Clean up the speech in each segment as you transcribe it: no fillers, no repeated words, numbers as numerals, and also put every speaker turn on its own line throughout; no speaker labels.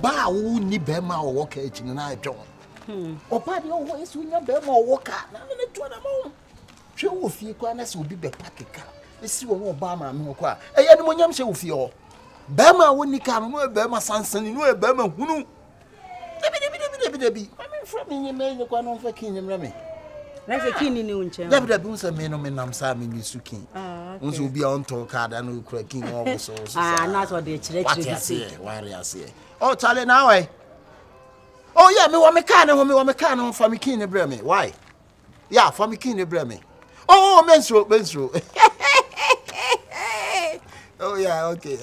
Oba who ni bema or walk in I don't. Oba the always win your bema or walk out. Now, let one among. She will feel quaness will be the packet car. Let's see what Obama no qua. A young one yam shall feel. Bema when you come, no Bema Sanson, no Bema who. Debbie, I mean, from me, you made the one of a king and Remy.
That's a king in New Chair.
Debbie, that was a man of men, Sam in Yusuki. Once will be on talk card and will cracking also.
Ah, not what they say.
Why I say. Oh, Charlie, now I. Oh, yeah, me want me can for me king and Bremy. Why? Yeah, for me king and Bremy. Oh, menstrual. Oh, yeah, okay.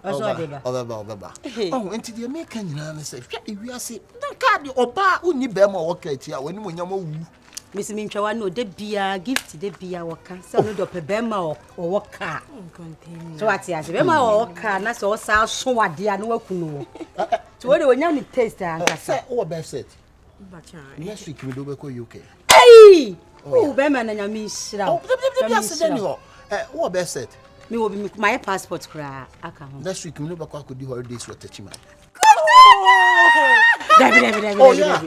Oh, and to the American, you know, say, we are saying, don't card you or bar who need them or walk at you when you know.
Miss Mincha, no, de be a gift, de be our cancel of a bema or walk car. So what's the bema or car, and that's all so what dear no kuno. So what do we now taste and say, oh, best it. But next week we'll go to UK. Hey! Oh, Beman and I miss.
What best it?
Me will be my passport cry.
Next week, we never could do holidays with Techiman.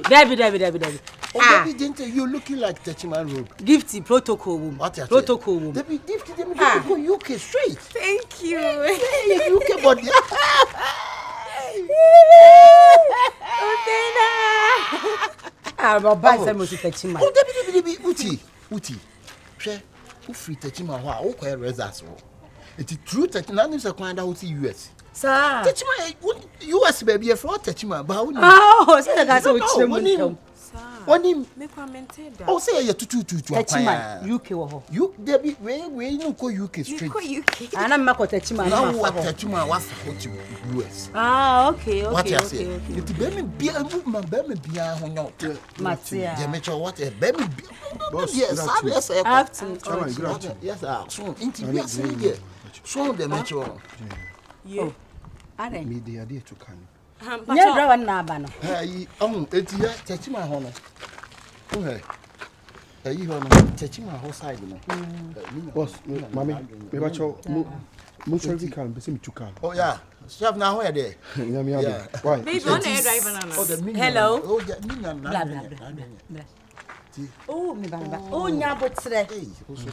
David.
Oh, didn't you looking like Techiman Road?
Gifty protocol room. Protocol room.
Gifty them go UK straight.
Thank you.
UK body.
I'm buy some to Techiman.
Oh, Debbie, Uti. Share who free Techiman, who quite results. It's true that none is a kind out US.
Sir,
Techiman, US baby, a fraud Techiman, but
oh, so that's what you
me commented.
Oh, say you're too
Techiman, UK.
You, Debbie, where you go UK straight.
And I'm not Techiman.
Now what Techiman was for US.
Ah, okay.
What I say? It's baby be a movement, baby be a hung out.
Matia.
Demetro, what a baby. Yes, yes, soon. Into so the metro.
You
are
me the idea to come.
Never Nabana.
Hey, it's here, touching my honor. Okay. You are touching my whole side.
Boss, mammy, maybe I shall move to come, but seem to come.
Oh, yeah. Chef now where there?
Why?
Hello.
Oh, yeah,
oh, me bamba. Oh, nyabo tsre.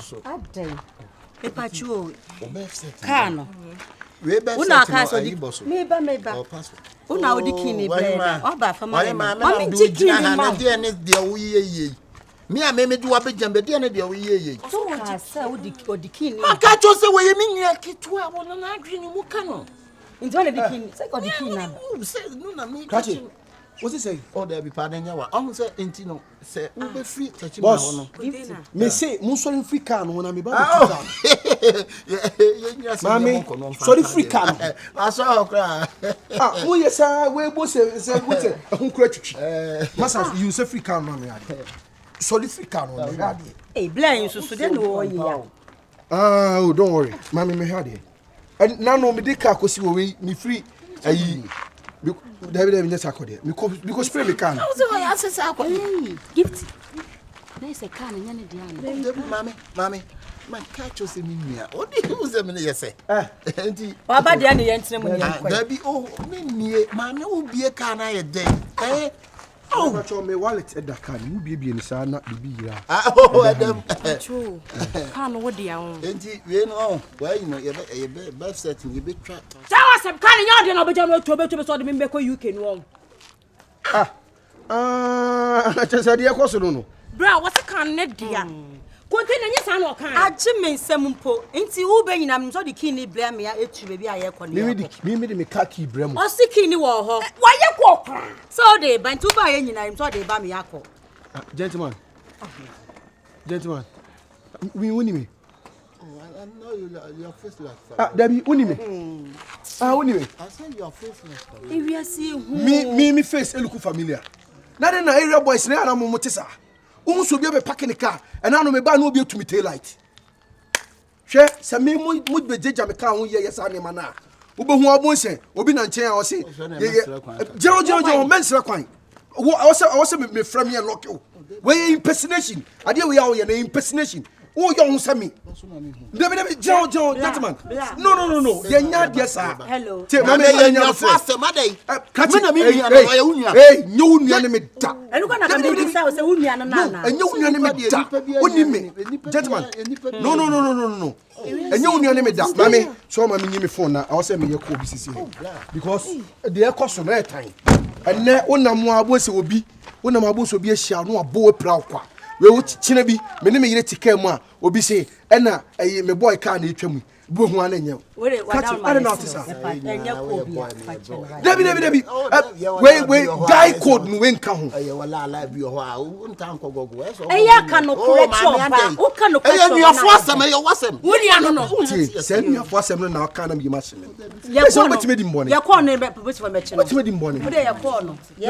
So.
Adai. E pachu.
Kano.
Una kaso di meba. Una odi kini breda. Oba fa mama mi chikini ma.
De ne de oyiye. Me a me do abejambe de ne de oyiye.
So ka sa odi kini.
Aka cho se we mi nya kitua wono na adwene mu ka no.
Nti wale di kini. Se odi kini na.
Say no na me.
What's he say?
Oh, there be pardon ya wa. On say intino say we be free touch me hono.
Me say mo sorry free car no na me ba. Mami, sorry free car.
I saw okra.
Ah, mo yesa we bo say what ehun kura twitwi. Masa you say free car no me ade. Sorry free car no me ade.
Eh, blind so de no ya.
Ah, oh, don't worry. Mami me ade. And now no me dey car ko si we me free ayi. David just akode because spray me can.
So I say akode.
Gift. Nice can nyane dia.
Mami. My catch us in me. What do you say me say? Enti.
Wa ba dia ne yentene mu nya kwa.
Dabi oh me mami obi e can na ye den.
Oh, but me wallet at the can. You be in sa na bibi yira.
Oh, Adam.
True. Can what dia on.
Enti we no. Why you know you be best setting you be trap.
Some can you dey no be jam to so de me ko UK no.
Just idea course no.
Bra, what can net dia? Contain any san o kan.
Agye me nsem mpo. Nti wo be nyinam so de kini bra me ya etu be bia ye kɔ ne.
Me de car key bra mo.
O si kini wo ho. Wa ye kɔ kra. So de bantu ba ye nyinam so de ba me yakɔ.
Gentleman. We win me.
Oh, I know your face like
Debbie, win me. Win me.
I say your face like
E wi asi hu.
Me face e look familiar. Na de na area boys na na mo motesa. So be packing the car and I know me ba no be to me tail light. Hwe se me mo be jeja me car ho ye yes ani mana. Wo be hu abonse obi na nchen a wo se je mensra kwan. Wo se me frame here lock you. We impersonation. Ade we are na impersonation. Oh, young Sammy. John, gentleman. No. You're not yes, sir.
Hello.
Take my
man, you're faster, Maddy. Catch me,
hey, you enemy.
And you gonna come to house a woman
And you enemy. Gentleman. No. And you enemy that, mammy. So, mammy, give me phone now. I'll send me your call because they are cost some air time. And now, one more was will be one of my books will be a shall no a boy plow. We will chinabi, many minutes to come on, will be say, and now a boy can't eat me. Boom one and you. I don't know, sir. Debbie. Wait, guy called me when come.
I cannot correct you. Can
you force them? You was him.
Send me a force them now. Can be machine. Yes, what's made him morning?
Your corner, what's
made him morning?
What are your corner?
We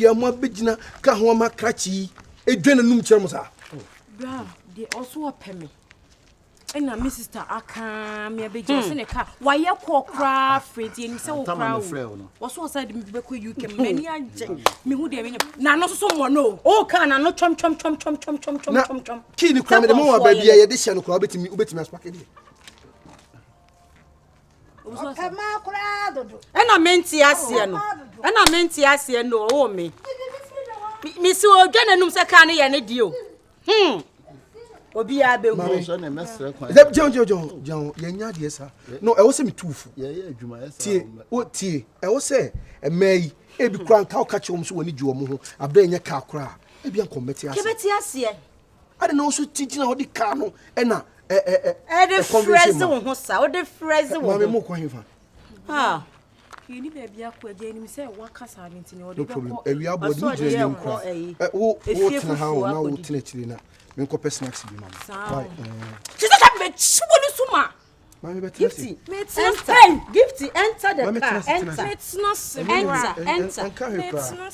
are more big, Kahoma Cratchy, a general Chamosa.
They also a penny. And now, Mrs. Aka, me a big car. Why you call craft, Freddy, and so proud. What's what side you can many me who they now not someone no. Oh, can I not chum.
Keen crime the more baby, a additional crowd to me, ubit my packet.
And I meant to no, oh me. Miss O'Gannon, Sakani, and a deal. Obi abe hu
so na mesre kwan
John yenya de sa no e wo se metufu
adwuma
tie o tie e wo se e mai e bi kran ka ka che wo so woni juo mo ho abda enya ka kora e bi ankometi ase
kebeti ase
ade no so tijina ho di ka no e na
de freze wo ho sa o de freze wo
mama mo ko hefa
ha
ni baby akwa je ni se waka sa ni ntini o de
no problem e wi abo ni je ni nkwa wo tena ha wo na wo tena chiri na me ko snacks bi mama why
she said me chubolu suma
mama be
gifty enter the car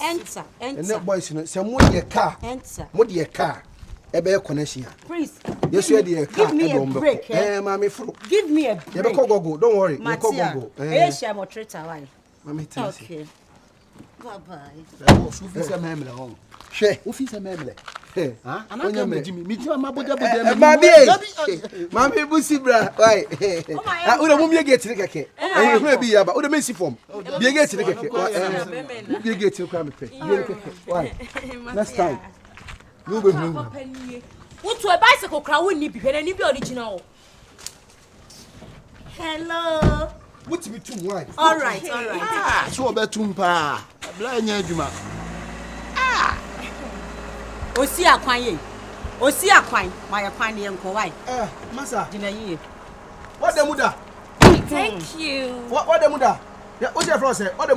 enter
and that boys no say mo de car
enter
mo de car e be connection
please
yes you dey car
give me a break
mama fro
give me a break
you be call go don't worry you call go
share mo treater why
mama tell
okay bye bye
o fi se memle ho
she
o fi se memle
ha
anaka me jimi ma boja
mami busi bra why o de mo mi gate keke o de bi yaba o de mensi form bi gate keke bi gate ko am pe bi keke why next time you be hungry
what to a bicycle crowd woni bi hwe ni bi original
hello
what me too why
all right
so obetum pa bla nya adwuma
osi akwan my akwan ne enko why
masa
dina yi
what the muda
thank you
what the muda yeah what your friend say what the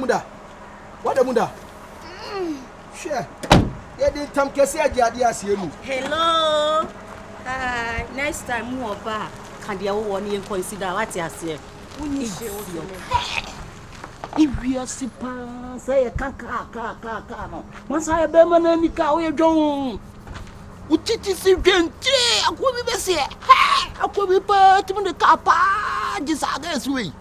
muda share yeah the tam kesi ajiade asie mu
hello hi next time mu oba can dey wo ne en consider what you say
woni she wo
Iwia sipa say ka no masa e be mana ni ka o ye dwon utiti si dwente akobi be se akobi pa timi de ka pa jisaga esui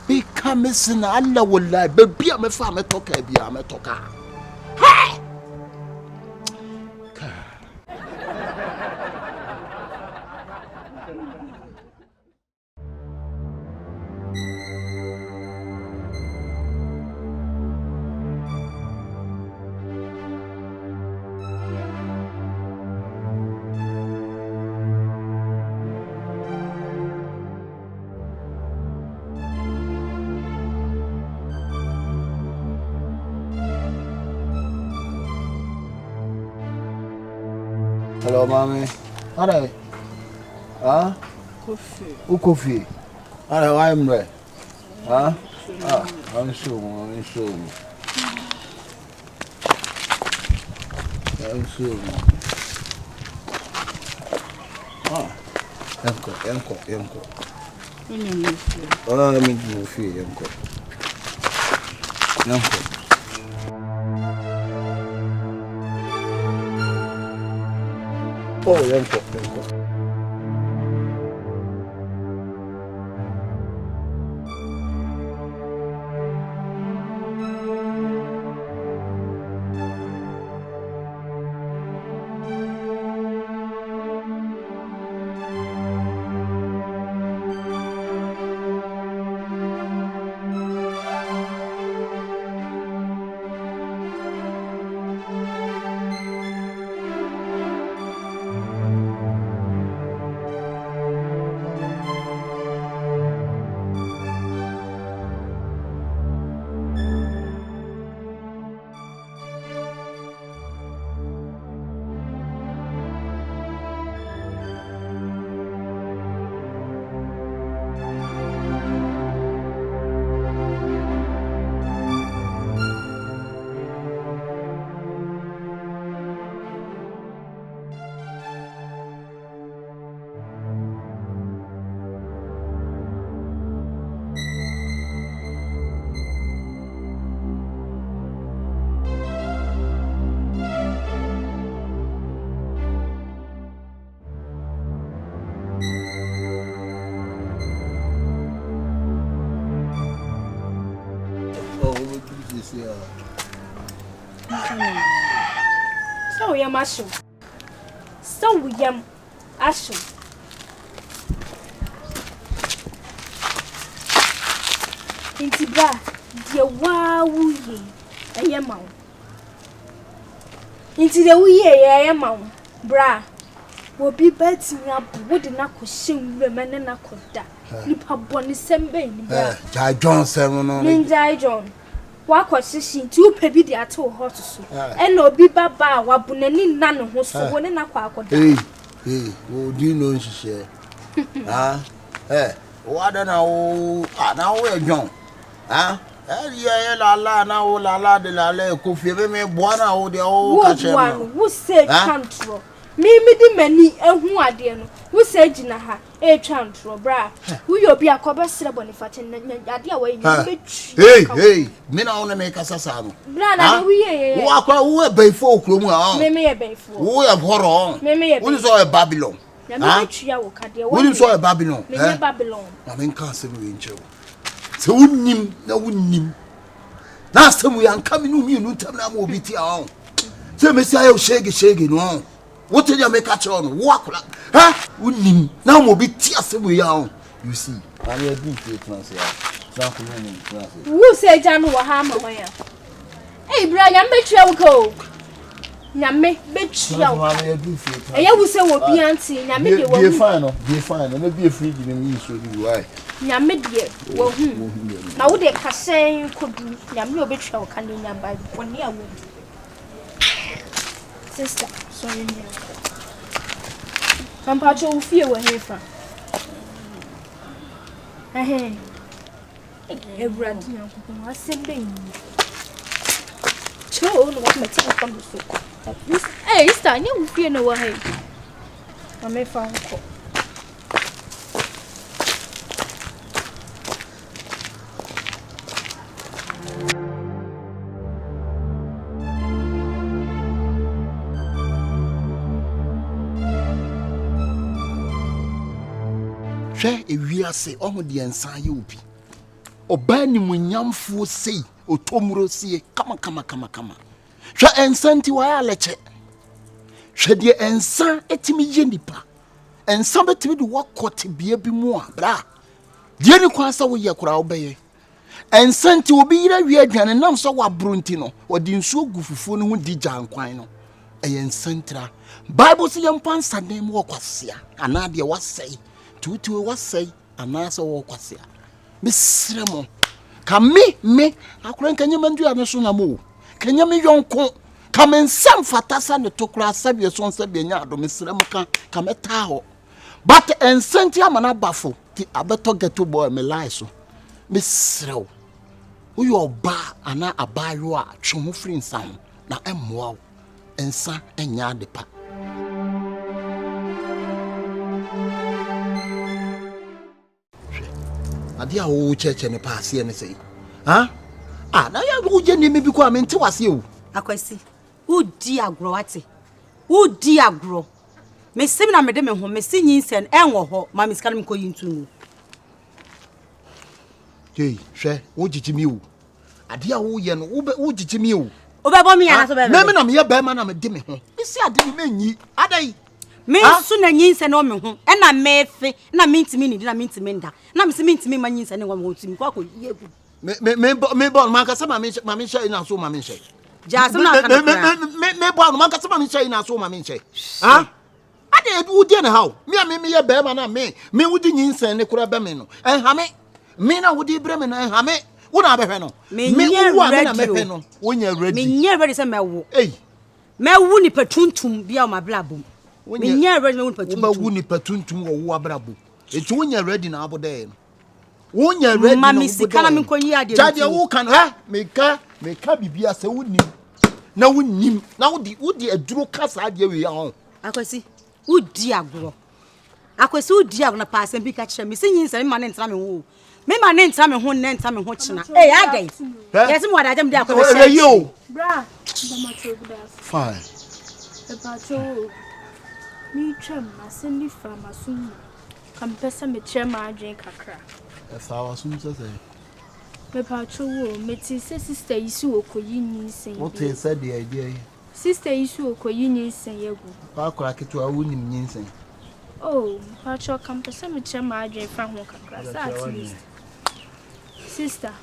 be kamesina Allah wallahi be bia me fa me toka bia me toka Hello, mommy. Alright. Huh? Coffee. Who coffee? Alright, I'm there. Huh? I'm sure. Yanko. Oh, I'm in fee, Yanko. Oh, Yanko. this year.
So we am ashu. So we am ashu. Inti bra, dia wa wuye, eye ma wo. Inti de wuye eye ma wo. Bra, wo bi betimi abu, wo de na ko hyenwure mene na koda. Nipa boni sembe ni bra.
Jai John seven no.
Ninja John. Wa ko hyehin ti wo pebi de ato hot so. E na obi baba wa bunani na ne ho so, wo ne na kwa akoda.
Hey, wo di no nhihye. What na wo, na wo John. Yeah, la na wo la de la le ko fie be me boa na wo de o ka che no.
Wo say control. Me di mani ehu ade no. Wo say gina ha e control bra. Wo yo bi akoba sire boniface ade a wo yi betwi.
Hey, me na wo na me kasa sa no.
Bra na wo ye.
Wo akwa wo e beifo okro mu a.
Me ye beifo.
Wo e horo.
Me ye.
Wo ni so e Babylon.
Na me betwi a wo ka de.
Wo ni so e Babylon.
Me ye Babylon.
Na me nka se me nche wo. Se wonnim na wonnim. Na asemu ya nka me no mi nu ntam na ma obiti a on. Se me sia yo shege no. What did you make a chon? Walk, wonnim na mo obiti asemu ya on. You see, I am doing class here.
Who say Janu wa ha ma ho ya? Hey bra, nyam betwi a wo ko. Nyame betwi a wo. Eya wo se wo bi anti, nyame de wo.
Be fine. No be free give me so do why.
Nyame de wo hu. Na wo de kasen kodu, nyame obetwi a wo kan nyam ba woni a wo. Sister, sorry me. Pampacho wo fie wo hefa. Everybody nyankopon asembe yi. Cho no what me take from the soup. Hey, sister, nya wo fie no wo he. Na me fa nko.
Hwe ewiase oho de ensan ye obi oba ni munyamfo sei otomuro sie kama hwe ensanti wa aleche hwe de ensan etimi ye nipa ensan betimi de wakote bia bi mu a bra de ni kwansa wo ye kura obeye ensanti obi yira wi adwane nam so wa bronti no odi nsuo gufufuo no hu di jankwan no ensantra bible se yempansa dem wo kwasea ana de wasei tutu wasai anasa wo kwase misre mo ka me akura nkanye mandu ane so na mo kanya me yonko ka mensam fatasa ne tokura sabie so nsabie nya ado misre mo ka meta ho but ensenti amana bafo ti abeto geto boy me lie so misre wo uyo ba ana abayo a twe ho firi nsan na emmoa wo ensa enya depa adia wo cheche ne paase ne sei na ya wo je ne me bi ko amente wase o
akwasi udi agro wate udi agro me sim na me de me ho me si nyinsen enwo ho ma me sika me ko yintu
hey hwe wo jijimi o adia wo ye no wo jijimi o
obebo me yana so bebe
me na me ye be ma na me de me ho isi ade ni menyi adai
me su na nyinse na o me ho e na mefe na mintimi ni na mintimi nda na me se mintimi ma nyinse ne wo timi kwa ko yegu me bon man ka se ma me sha ina so ma me sha ja se na ka
me bon man ka se ma me sha ina so ma me sha ade du de ne hawo me ye be ma na me wudi nyinse ne kura be me no ha me na wudi bre me no ha me wo na be hwe no me wo a me na me hwe no wo nya ready
me nya ready se me wo me wu ni patuntum bia o ma blabom me nya ready me wu ni patuntum
wo wu ni patuntum wo wo abrabo eti wo nya ready na abode no wo nya ready
na me sika na me konyi ade
jade wo kan me ka bibia se wo nim na wo nim na wo di aduro kasa ade we ya ho
akwasi udi agro udi agro na paase bi ka kire me se nyin se me ma ne ntra me ho me ma ne ntra me ho ne ntra me ho kina adai yes mo adaje me de akwa be
yo
bra ba
fine
ebacho mi tram aseni from asum kampesa me chema adwen kakra
efa wasum se
Me patrol wo meti say sister isu okoyi nyinsen.
What you said the idea?
Sister isu okoyi nyinsen yegu.
Akora ketu awunim nyinsen.
Oh, patrol campus me chema adwen fa ho kakra sa at least. Sister,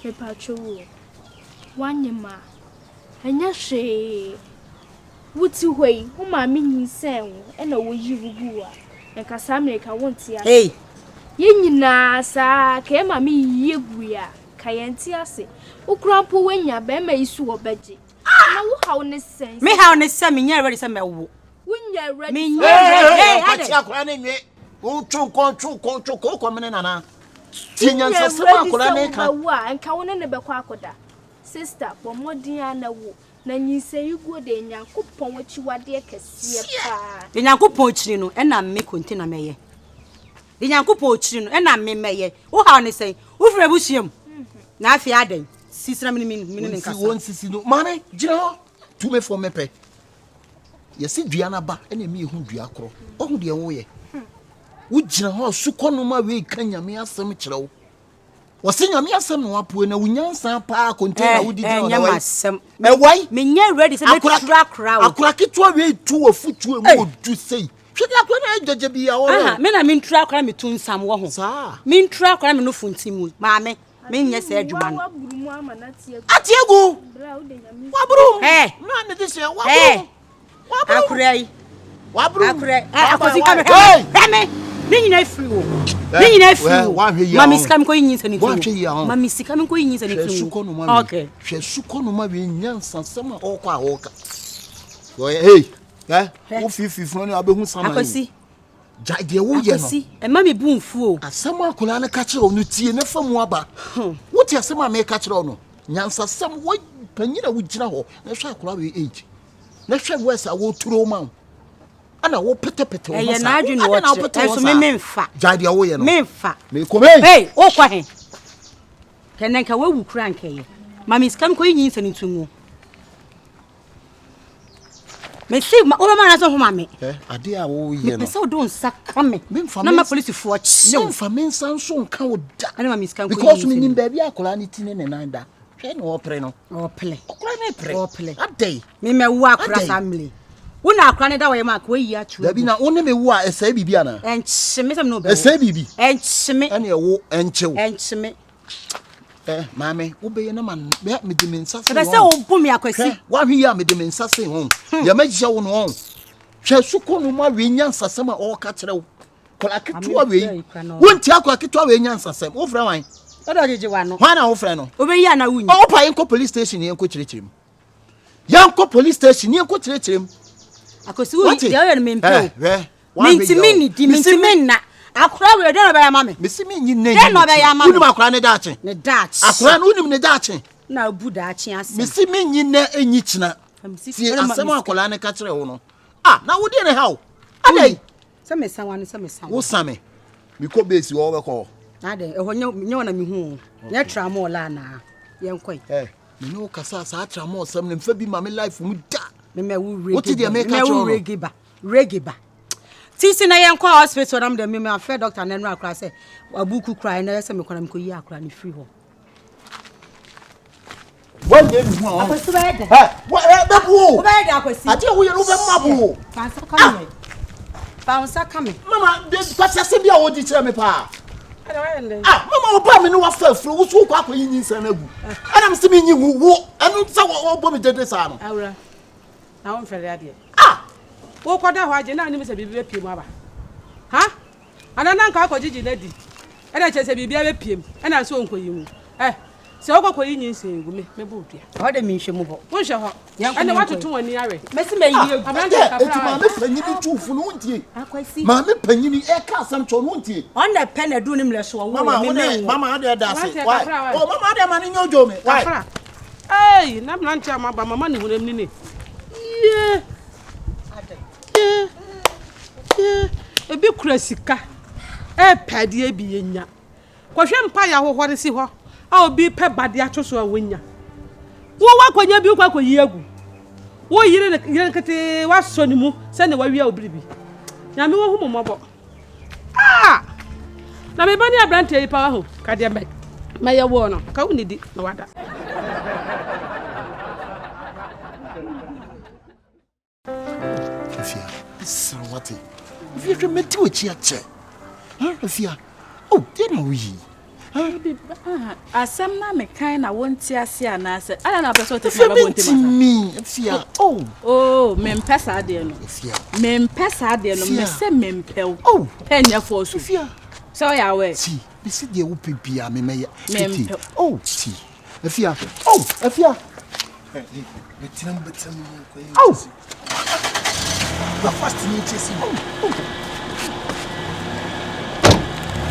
me patrol wo. Wanyema. Anya hwe. Wuti hwei, wo ma me nyinsen wo, e na wo yi wugu a. Enka sa America won't ya.
Hey.
Yenyina sa ka ma me yegu ya. Ka yenti ase. Ukrampo wanya be ma isu obeje. Na wo hawo ne sense.
Me hawo ne se me nya ready se me wo.
Wunya ready.
Me nya ready.
Hey, ati akora ne nwe. Wo tronko ko mene nana. Tinya nsa se akora ne ka.
Wa enka wo ne be kwa akoda. Sister, pomodin ana wo. Na nyise yugo de Nyankopon wachiwade kese pa.
De Nyankopon chiri no e na me container meye. De Nyankopon chiri no e na me meye. Wo hawo ne sen. Wo fere busiam. Na afi adan. Sisira mini nkasa.
Won sisi no. Mane, gina ho. Tume for mepe. Yesi dua na ba, e na me hu dua koro. Ohu de wo ye. Wo gina ho sukono ma we kanyame asem kire wo. Wose nyame asem no apoe na wunyansa pa container wo didi na wa. Me wai?
Me nya ready se me kra wo.
Akura ketwa we tu afutu emu odu sei. Hwede akura na ajaje bia wo.
Aha, me na me ntura akura me tu nsam wo ho.
Sa.
Me ntura akura me no funtimu. Maame, me nya se adwuma no.
Atiego. Wabrum.
Eh.
Na me dise wabrum. Wabrum.
Akura yi.
Wabrum.
Akura. Akosi ka me.
Hey.
Ni nyina free wo. Ni nyina free wo. Mami sika me ko yin sani tu. Mami sika me ko yin sani tu. Okay.
Hwe sukono ma we nyansa sema okwa oka. Hey. Wo fififu no abehu sama.
Akosi.
Jade wo ye no.
Akosi. E ma me bu nfu o.
Asema akola na ka kire onu tie na famu aba. Wo tie asema me ka kire onu. Nyansa sem wo panyina wo gina ho. Na hwe akola we age. Na hwe wesa wo turo ma. Ana wo petepete wo
masa. Na adwene wo che. Enso me memfa.
Jade wo ye no.
Memfa.
Me kome.
Hey, o kwa he. Kenenka we wu kura nkeye. Mami skam ko yin sani tunwo. Me see o ma na so ho mame.
Ade a wo ye no.
Me say o don saka me. Na ma police fo chi.
Memfa me nsanso nka wo da.
Ana mami skam ko yin.
Because me nim ba bia akola ni tine ne nan da. Hwe no opre no.
Opele.
Okora na pre.
Opele.
Ade.
Me wu akura family. Una akura ne da we ma ko yi atu.
Da bi na one me wu a esa bibia na.
Enche me sam no be.
Esa bibi.
Enche me.
Ane wo enche wo.
Enche me.
Mame, wo be na man me de me nsa se.
Be se wo bu me akwasi.
Wa hwe ya me de me nsa se ho. Ya magija wo no ho. Hwe sukono ma we nyansa se ma o ka kire wo. Kola ketua we. Wonti akwa ketua we nyansa se. Wo fra wan.
Odo jeje wa no.
Hwa na wo fra no.
Obe yi na wunyi.
O pa yenko police station yenko kirekirim. Yanko police station yenko kirekirim.
Akwasi wo ya yo me mpe.
Minti
na. Akura we de no be ya mame.
Mesi me nyi ne.
De no be ya mame.
Unim akura ne daache.
Ne daache.
Akura no unim ne daache.
Na bu daache ase.
Mesi me nyi ne enyi kina. Ti asema akura ne ka kire wo no. Ah, na wo de ne hawo. Adai.
Se me sanwa no se me sanwa.
Wo same. Mi ko base wo be ko.
Adai, e ho nya na mi hu. Nya tra mo la na. Ye nkoi.
Me no kasa sa tra mo sam ne mfa bi ma me life mu da.
Me wu regi.
What did you make a
regi ba. Tisi na yen kwa hospital nam de me afre doctor na no akra say abuku cry na say me kwana me ko yi akra ni free ho.
What dey you want?
Akwasi ba ede.
What be bu?
Ba ede akwasi.
Ati wo ye no be mabu.
Fansa come. Fansa come.
Mama, de kwasa se bia wo di kire me pa. Mama wo ba me no wa fa afro wo so kwa yi nsa na gu. Ana me se me nyi wo. Anu se wo bo me dede sa no.
Awura. Na won fere ade. Wo koda ho age na ani me se bibi be piem aba. Ha? Ana na nka akojiji na di. E na che se bibi be piem. E na so onkoyi mu. Se okokoyi nyin se ngu me bo dua.
Ho de mi hwe mu bo.
Wo hwe ho. Ana watoto wani are.
Me se me yi egu.
Etu ma me panyini tufu no ntie.
Akwasi.
Ma me panyini e ka asam cho no ntie.
On na pen edu nim le so wo.
Mama ade da se. Why? Oh mama ade ma ni nyojo me. Why?
Hey, na mlanche amaba mama ni hunem ni ne. Yeah. Ebi kura sika pade e bi yenya kwahwe mpa ya hohore si ho a obi pe bade atwoso a wonya wo wakwanya bi kwa koyi agu wo yire kete waso ni mu se ne wawie obiribi nyame wo hu momobo na me bani abrante yi pa ho kade me Maya wono, ka unidi na wada.
Afia, Sawati. If you met to a chiache. Afia. Oh, then we.
Asem na me kan na wonti ase anase. Ala na person te ma bonti ma.
Me, Afia.
Oh, mempesa de no.
Afia.
Mempesa de no, me se mempel.
Oh,
penya for so.
Afia.
So ya we.
See, me see the upi bia me me.
Mempel.
Oh, see. Afia. Oh, Afia. Oh. The first thing you chase. Oh.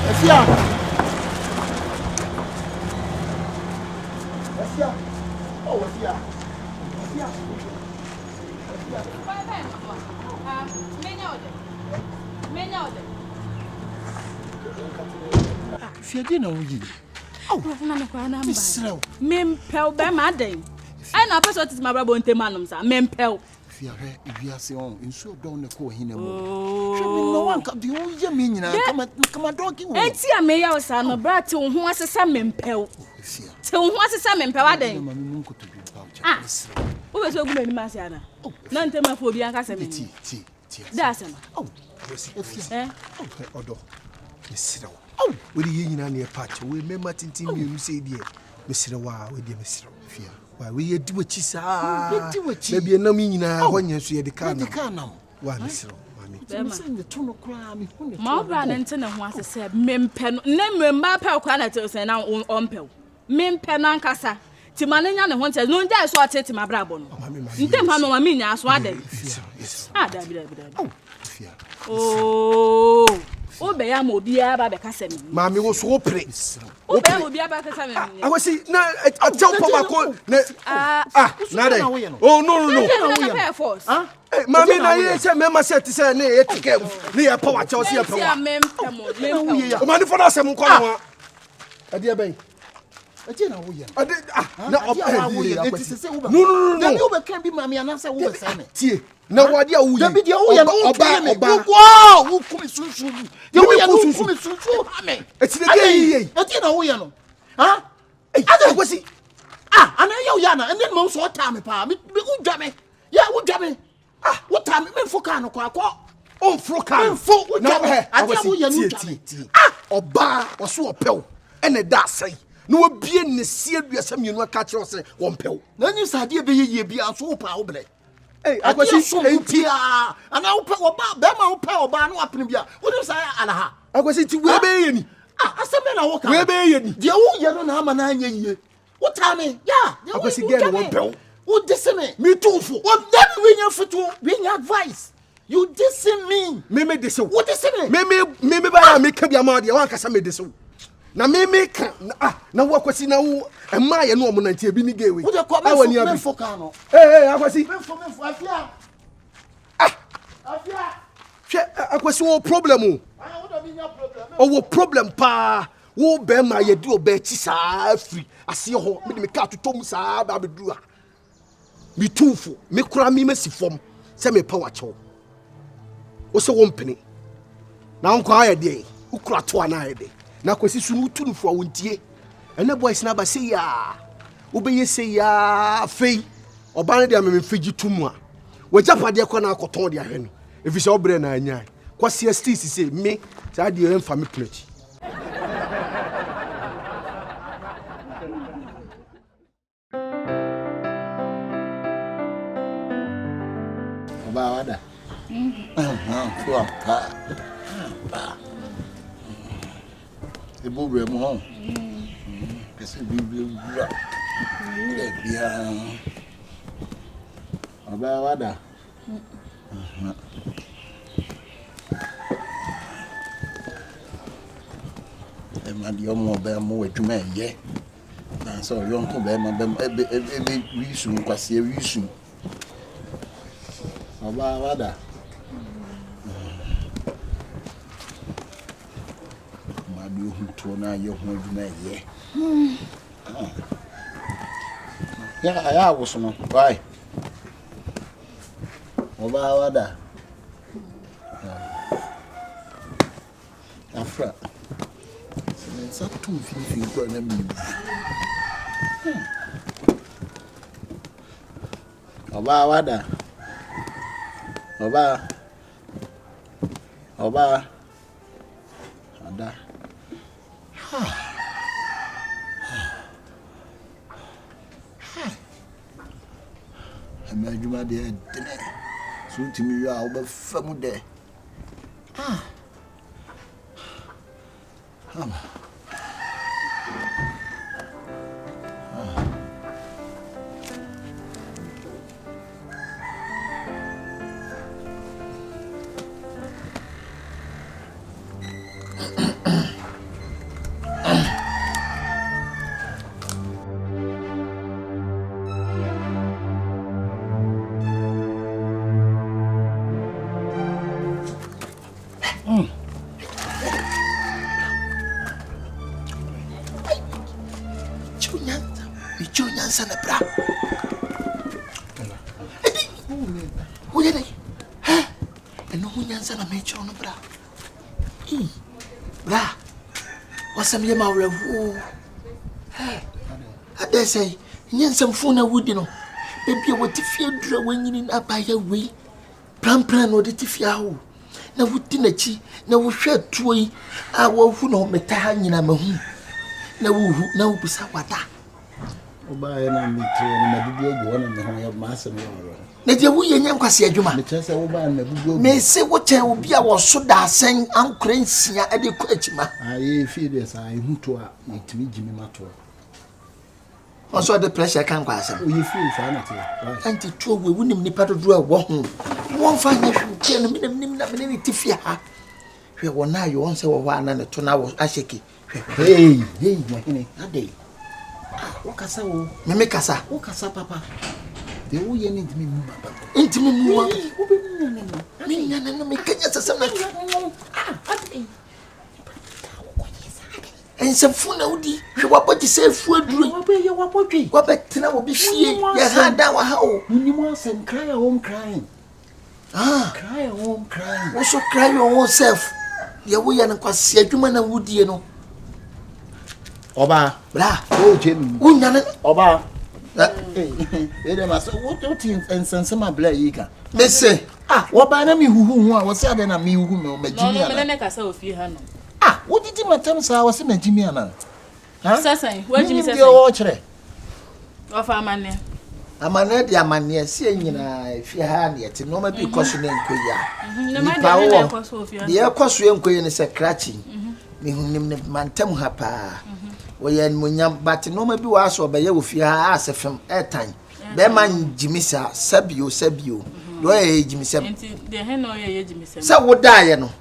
Afia. Afia. Oh, Afia. Afia. Afia di na wuyi. Oh,
na me kwa na mba.
Israel.
Mempel be ma den. Ai na person te ma bra bonti manum sa. Mempel.
Afia he ibiase on nsu odon ne ko hina mo. Hwe mi no wanka di o ye me nyina kama dogi wo.
Enti a me ya o sa no bra te wo ho asesa mempel.
Afia.
Te wo ho asesa mempel wa den.
Ma me nko to bi ba o cha. Israel.
Wo be so gu mani ma se ana. Na ntema fo bi anka se me.
Ti.
Da se no.
Oh, Afia.
Odo. Mesira. Oh, we di yina na e patch. We member tintin mienu say die. Mesira wa, we di mesira. Afia. Wa we ye di wachi sa. Na bi enam nyina ho nya so ye de ka na. Wa mesira.
Ma bra na nte na ho asese mempe no na memba pa kwa na te se na ompe mempe na nkasa ti manenya ne ho nte no nja so atete ma bra bo no nte ma no ma minya aso ade da bi oh o be ya mo bia ba be kasa mi
ma me wo so pre
o be ya mo bia ba kasa mi
awasi na a jump pa ko na na dey oh no mami na ye se mema set se na ye tike na ye power chelsea ye power o mani for na se mo ko no ade ben
ati na wo ye
ade na
wo ye ati se wo ba
no
dem yo be kan bi mami anasa wo be sa me
tie na wade a wo ye
dem bi dia wo ye no oba wo kumi sunsun dia wo ye no kumi sunsun ha me
ati na ye
ati na wo ye no ha ade kwesi ana ya wo ya na ene mo so ta me pa me udwa me ya udwa me what time me foka no kwa on foka
na ade wo ye no oba wo so opew ene da sai no obie ne sie duasa mienu aka kire ose wo mpew
na nyi sade be ye bia so pa wo ble
akwasi
entia ana wo pa oba be ma wo pa oba no apene bia wo dim sai alaha
akwasi ti we be ye ni
aseme na wo ka
we be ye ni
de wo ye no na ama na anya yie wo time ya
akwasi get wo mpew
wo disseme
me too fo
wo dem we nya foto we nya advice you disseme
me disse
wo disseme
me ba ya me ka bia ma de wan kasa me disse na me ka na wo akwasi na wo ema ye no omo na ntia bi ni gewe
wo de ko me foka no
akwasi
me fo afia
hwe akwasi wo problem o
wo do bi nya problem
o wo problem pa wo be ma ye di oba chi saa free ase ho me de me ka totom saa ba beduru a me tufo me kura me masifom se me pa wacho wo se wo mpene na onko aye de ukura to ana aye de na kwasi sunu tunfo wontie ene boys na ba se ya wo be ye se ya fei oba ne de ameme figi tumu a wo japade ko na akoton de ahwe no efi se obre na anya kwasi stis se me sa de en family plate
oba wada pa e bo bre mo hon kese bi bra le bia oba wada e ma di omo be mo adwuma ye na so yo nko be ma be wisu kwase wisu oba wada ma bi huto na ye ho adwuma ye ya wo so no bye oba wada afra It's up to 50 for an Oba wada. Oba. Ada. Amajuma de dene. So timi ya oba famu de. Sana bra. Who did it? And no one answer a major on the bra. Bra. What's some yama revu? I dare say, yen some phone a wood, you know. Maybe what if you draw when you in up by your way. Plan or the tiffy. Now, would dinner chi, now we share two. I will who know me time in a moon. Now, beside what that. Oba na mitro na bibi ego na me ho ya maase me oro na je wo ye nyam kwase adwuma me chese oba na bibi ego me se wo che obi a wo so da asen ankora nsia e de ko achima aye fi de sa e huto a yetimi gimi mato also the pressure kan kwase o ye fi fa na te anti to we wunim nipa dodo a wo ho won fa nya hwute no nim na me tifi ha hwe wo na yo won se wo ho ana ne to na wo ahyeki hey mahine ade Okasa o me kasa okasa papa de wo ye ntimi mu papa ntimi mu wa me nyane no me kanya sesem na en se funa udi hwe waboti se fu aduro wabeye wabotwe wabetena wo bi fie ye hada wa ha o munimo asem cry home crying cry home crying wo so cry yourself ye wo ye na kwase adwuma na wudie no Oba, bra, Jim, Unyan, Oba. What and Sansama Blair Yika? They say, what by me who was said than a me who know me Jimmy. What did you tell us? I was in a Jimmy Anna. Sasa, what did you say? Watcher of our money. A man at your money, seeing if you had yet, no matter because you didn't queer. No matter the air cost you queen is a cratching. Me who man tell her pa. We and Munyam, but no maybe was or by you if you ask from airtime. Beman Jimisa, Sabio, Roy Jimmy Sab. The hen or Jimmy Sab. So would die, no.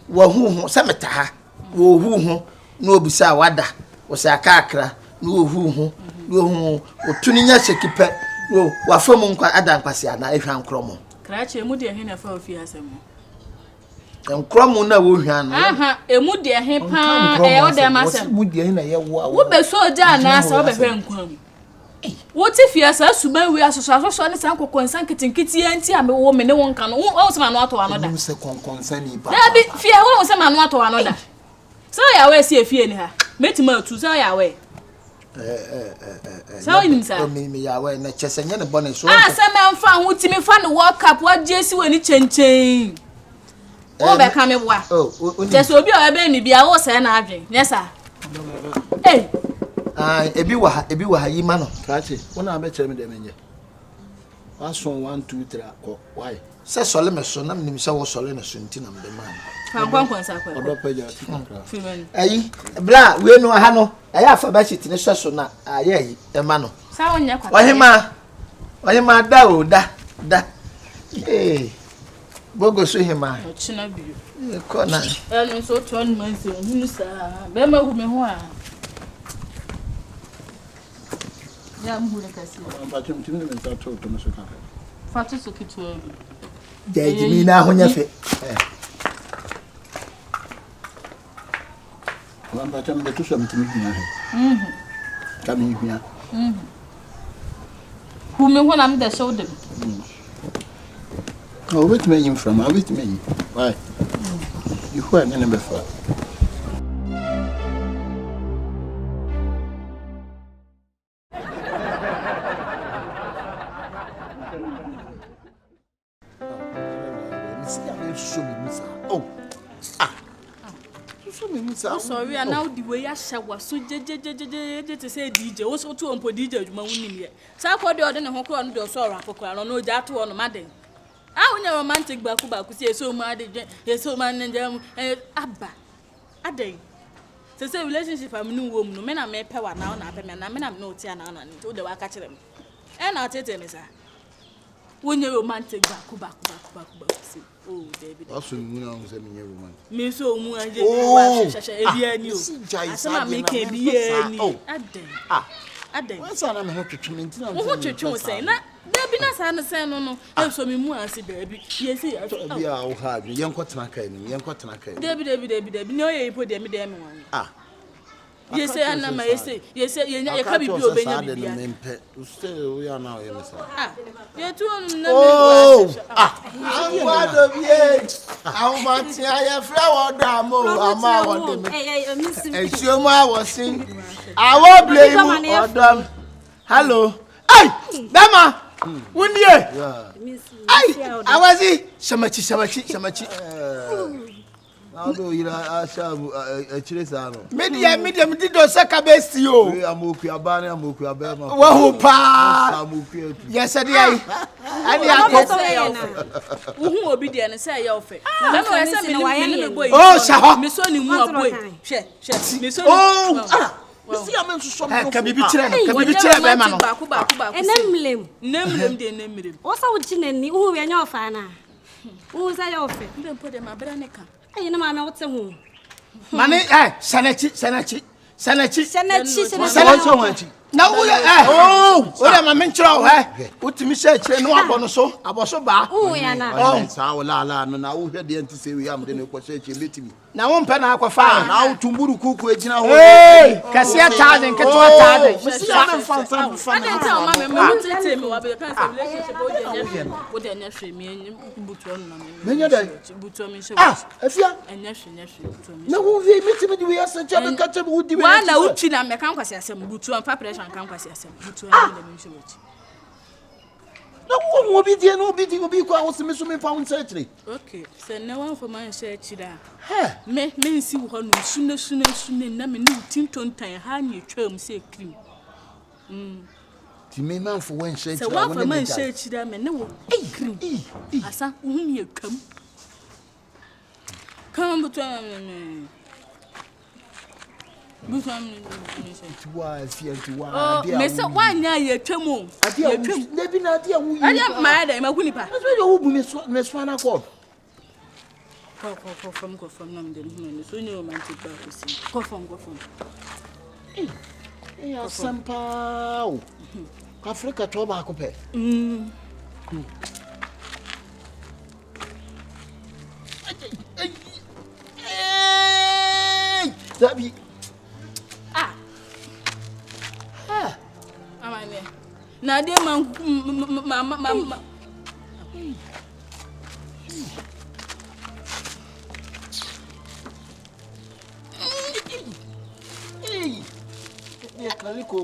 Well, who, Samata, who, no beside Wada, was a cacra, no who, or tuning a shaky pet, no, what from Adam Pasiana, if I'm cromo. Cratch a moody hen for a few and cromo na wo hwan emu de he pa e o de masem mu de he na ye wo be so ja na sa wo be hwan kwam wo ti fia sa suban wi asoso ne san kokonsan kitinkiti anti a me wo me ne won kan wo se ma no ato ano da se konkonsan ni ba da bi fia wo se ma no ato ano da so ya we se fie ni ha metima atu so ya we so nim sa me ya we na chese nye ne bone so se me mfa ho ti me fa ne world cup wa jesi we ni chenchen o be ka me boa just obi o be mi bia wo se na adwen yes sir ebi wa yi ma no trache wona be chere me de menye wason 1 2 3 ko why se sole me so na me nim se wo sole na so nti na me de man kwankwan sa kwa odo peja ti kra ayi bla we no ha no aya afa ba chiti ne so na aya yi e ma no sa wonya kwa ohima da o da Bogo so hima. China bi. Ko na. No so 2 months hunu sa. Be ma hu me ho a. Ya mu le kasi. Ba tum tum ne ta to me so ka. Fa to so kitu a bi. Ja ji mi na ho nya fe. Wa ba tum de to so mtimi hia he. Ka mi hia. Hu me ho na me de so dem. Oh, wait me in from, wait me. Why? You were never before.
sorry, and now the way I shower so to say DJ, also to on DJ, my winning. So I called the other and Hoko and the Sora for Crown, no that to on Madden. I will romantic Bakuba could say so mad, yes, so man and Abba. A day. So say relationship, I'm new woman, no men I may power now, and I'm no Tiana and told the work catch them. And I'll tell them, sir. When you're romantic, Bakuba. Oh, David.
Also, you know, I'm saying you're romantic.
Me so much. I make a beer. Oh, a day. What's on a hot treatment? What you say? There be no sign, no. I'm so me more, I see, baby. Yes, I'll have young Cotanaka. David, no, you put them in one. Ah. Yes, I am. Yes, you can't be obeying. We are now. Ah, you're too. Oh, I'm one of you. How much I have flower drama? I'm and Shoma was singing. I won't blame you. Hello. Hey, Dama. One year. I was it. Shamachi. Although you are a Chilisano. Medium did those Akabenezer. I'm okay. Well, pa. Yes, I did. Who will be there and say your face? Oh, Shah, Miss Sonny, boy. Oh, see, I'm so sorry. Can be betrayed. And name him. What's our chin and who are your fan? Who's I offer? Don't put them a branca. I know my mouth. Money, Senachi. Now, oh, what am I mentioning? Put me say, no, I was so bad. Oh, la, now we had the anti we am the question. Now, one pen aqua fire now to Muru Cook, hey, Cassia Tard and Catuata. I tell Mamma, what an actually mean, Buton, no, we meet we are such a catcher would do. Why now, China, Mecancas, Butu and Papression Cancas, Butu and no one will be there, no beating will be quite to Miss Pound surgery. Okay, so no one for my search there. Me see one sooner, Nammy, Tinton time, honey, term say cream. To me, man, for when she said, one for my search them and no cream. I saw whom you come. Come between me. Oh, Miss One year, Tremo. I am mad, I'm a winnipa. That's why you Miss Fana called. Go from London, so you romantic back to see. Go from. Hey, some pow. Africa tobacco pay. That be. Now, dear Mamma. Hey, Calico.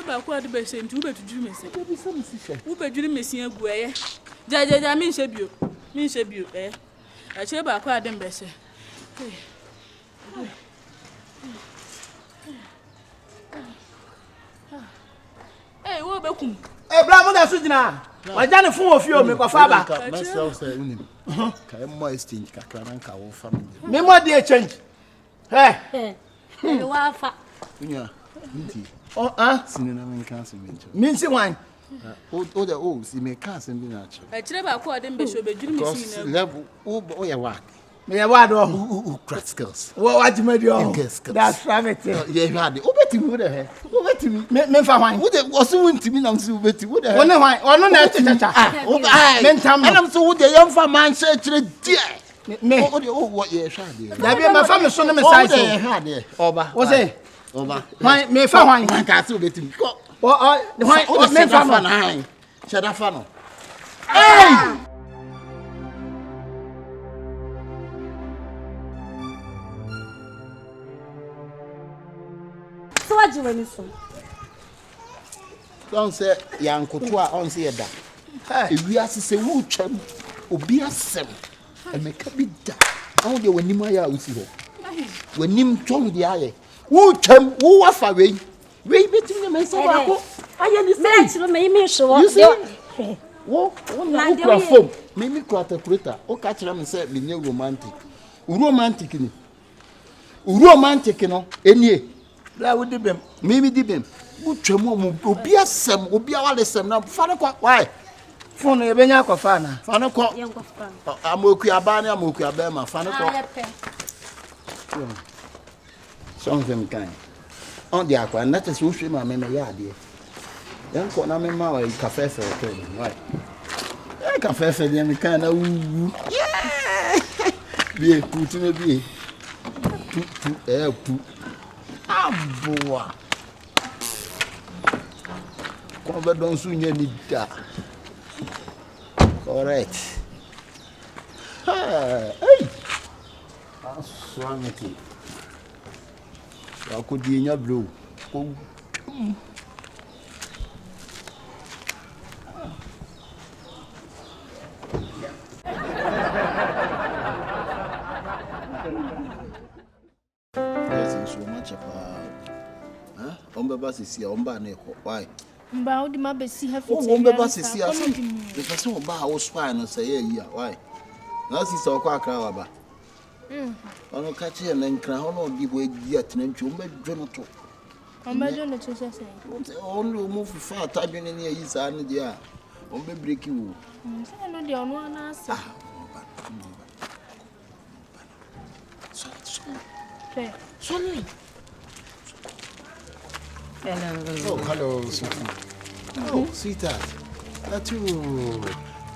About what the best saying to be to dream. Who be dream missing a boy? Jaja, mean shabu, eh? I say about quite them best. Hey, what about him? A black mother, Sudina. I done a fool of you, my father. Myself, I'm moist in Cacranca family. Memoir, dear change. Hey, yeah. Oh, Cinnamon cancer. Means wine. Oh, the old, see me cancer be natural. I tell about what them bishop be dreaming level. Oh, your work. May I want to crack skills. What you made your that's private. Yeah, had it. Oh, Betty would have. Oh, Betty, men for wine. Would it was so to me now, so Betty would have. No, why, or no, that's and I'm so the young for man search dear. Oh, what you had. There be my family, son of a side. Had Oba. Was it? Oba. My me for wine. I can't so Betty. Why, men for wine. Shut up, funnel. Hey!
je wani so.
Don't say yankoto a on say da. Ewi asese wo twam obi asem. Emeka bi da. Awo de wanim aya usi ho. Wanim twom de aye. Wo twam wo wafa wei. Wei betim na mensa wa ko. Aye ni say.
Let's me me show.
You see? Wo na ukra form. Me kura calculator. O ka kira me say me nye romantic. Romantic ni. Romantic no enie. La wo de bem. Me di bem. Wo twam obi asem, obi awale sem na fa ne kwa. Why?
Phone e benya akwafa na.
Fa ne kwa. Amoku aba na amoku aba ma fa ne kwa. Something kind. On the aqua, and that is what my mamma yard. Young corner mamma, cafe for a train, right? A cafe for the American. Yeah, be a put in a bee. Put. Ah, boy. Cover don't soon need that. Correct. Hey, that's swanky. I could be in your blue. Yes, so much about. Ombebas is here, why?
Mba odi ma besi ha fiti.
Ombebas is here. The person who buy was fine and say, yeah, why? Now, see, so quite crowd. Ono catch him and crown or give way yet and chumbe Jonato.
I'm better than to say.
Only move far time in here is an idea. On be break you.
I know the only one answer.
Sorry. Oh, hello, sweetie. Oh, sweetheart. That's you.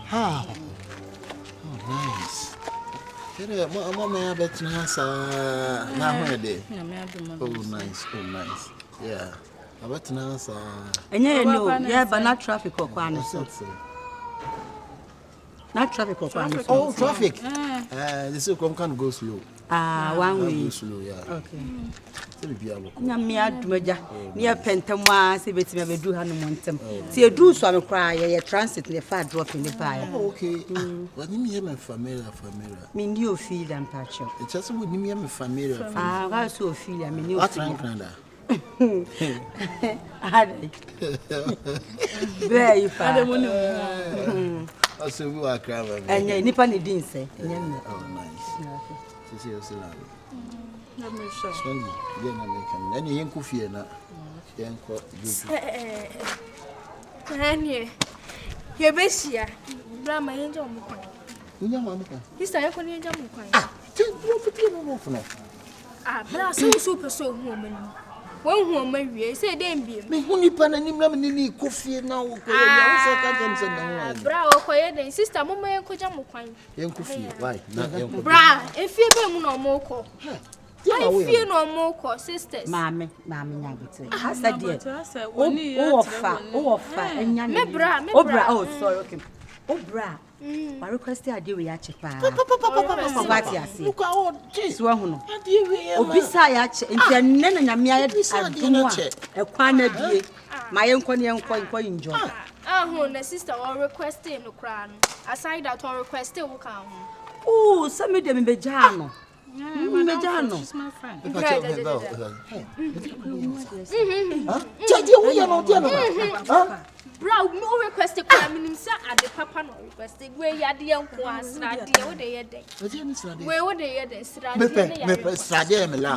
How? Oh, nice. Mama, I bet you have now. Oh, nice. Yeah. I bet you have
And yeah, but not traffic or quan. Not traffic or quan.
Oh, traffic. The circle can go slow.
One way.
Go slow, yeah.
Okay.
Nyamia dumaja near pentamwa se beti me do hanu montem ti edu so am kra ye transit ne fa drop in the pie.
Okay. What me hear my familiar.
Me ndi ofili am pacho.
It's just what me hear my familiar.
Wa so ofili me ndi ofili. Ade. Very far.
I say we are cry.
Enya nipa ne din se. Enya me.
Oh nice. See you soon.
Let me show.
Spendy, then I make him. Then you ain't fear na. Yanko.
Anye. Ye besia. Bra ma yenja mo kwan.
Unya ma mo.
Sister ye kwan yenja mo kwan.
Ti bro piti mo funa.
Bra so person hu mani. Won hu ma wie say dem bi.
Me hu nipa na nim na me ni kofie na wo ko ya wo se ka jam se na wo.
Bra o ko ye den sister mo ma yenko jam mo kwan.
Yanko fie. Why? Na yanko.
Bra efie be mu na mo ko. I feel no more sisters.
Mammy, Nagati. I said, dear, and
me bra,
oh, sorry, okay. Oh, bra, my request I do ya chipa. What ya see?
Look out,
Swahuno. Oh, besides, in the name of me, I a quana dear, my own quite enjoy.
The sister or requesting no crown. Aside that or requesting will come.
Oh, some of them in Bejano.
She's my friend.
Bro, no request coming at the papa no request where you are the young ones, what they had. Where would they had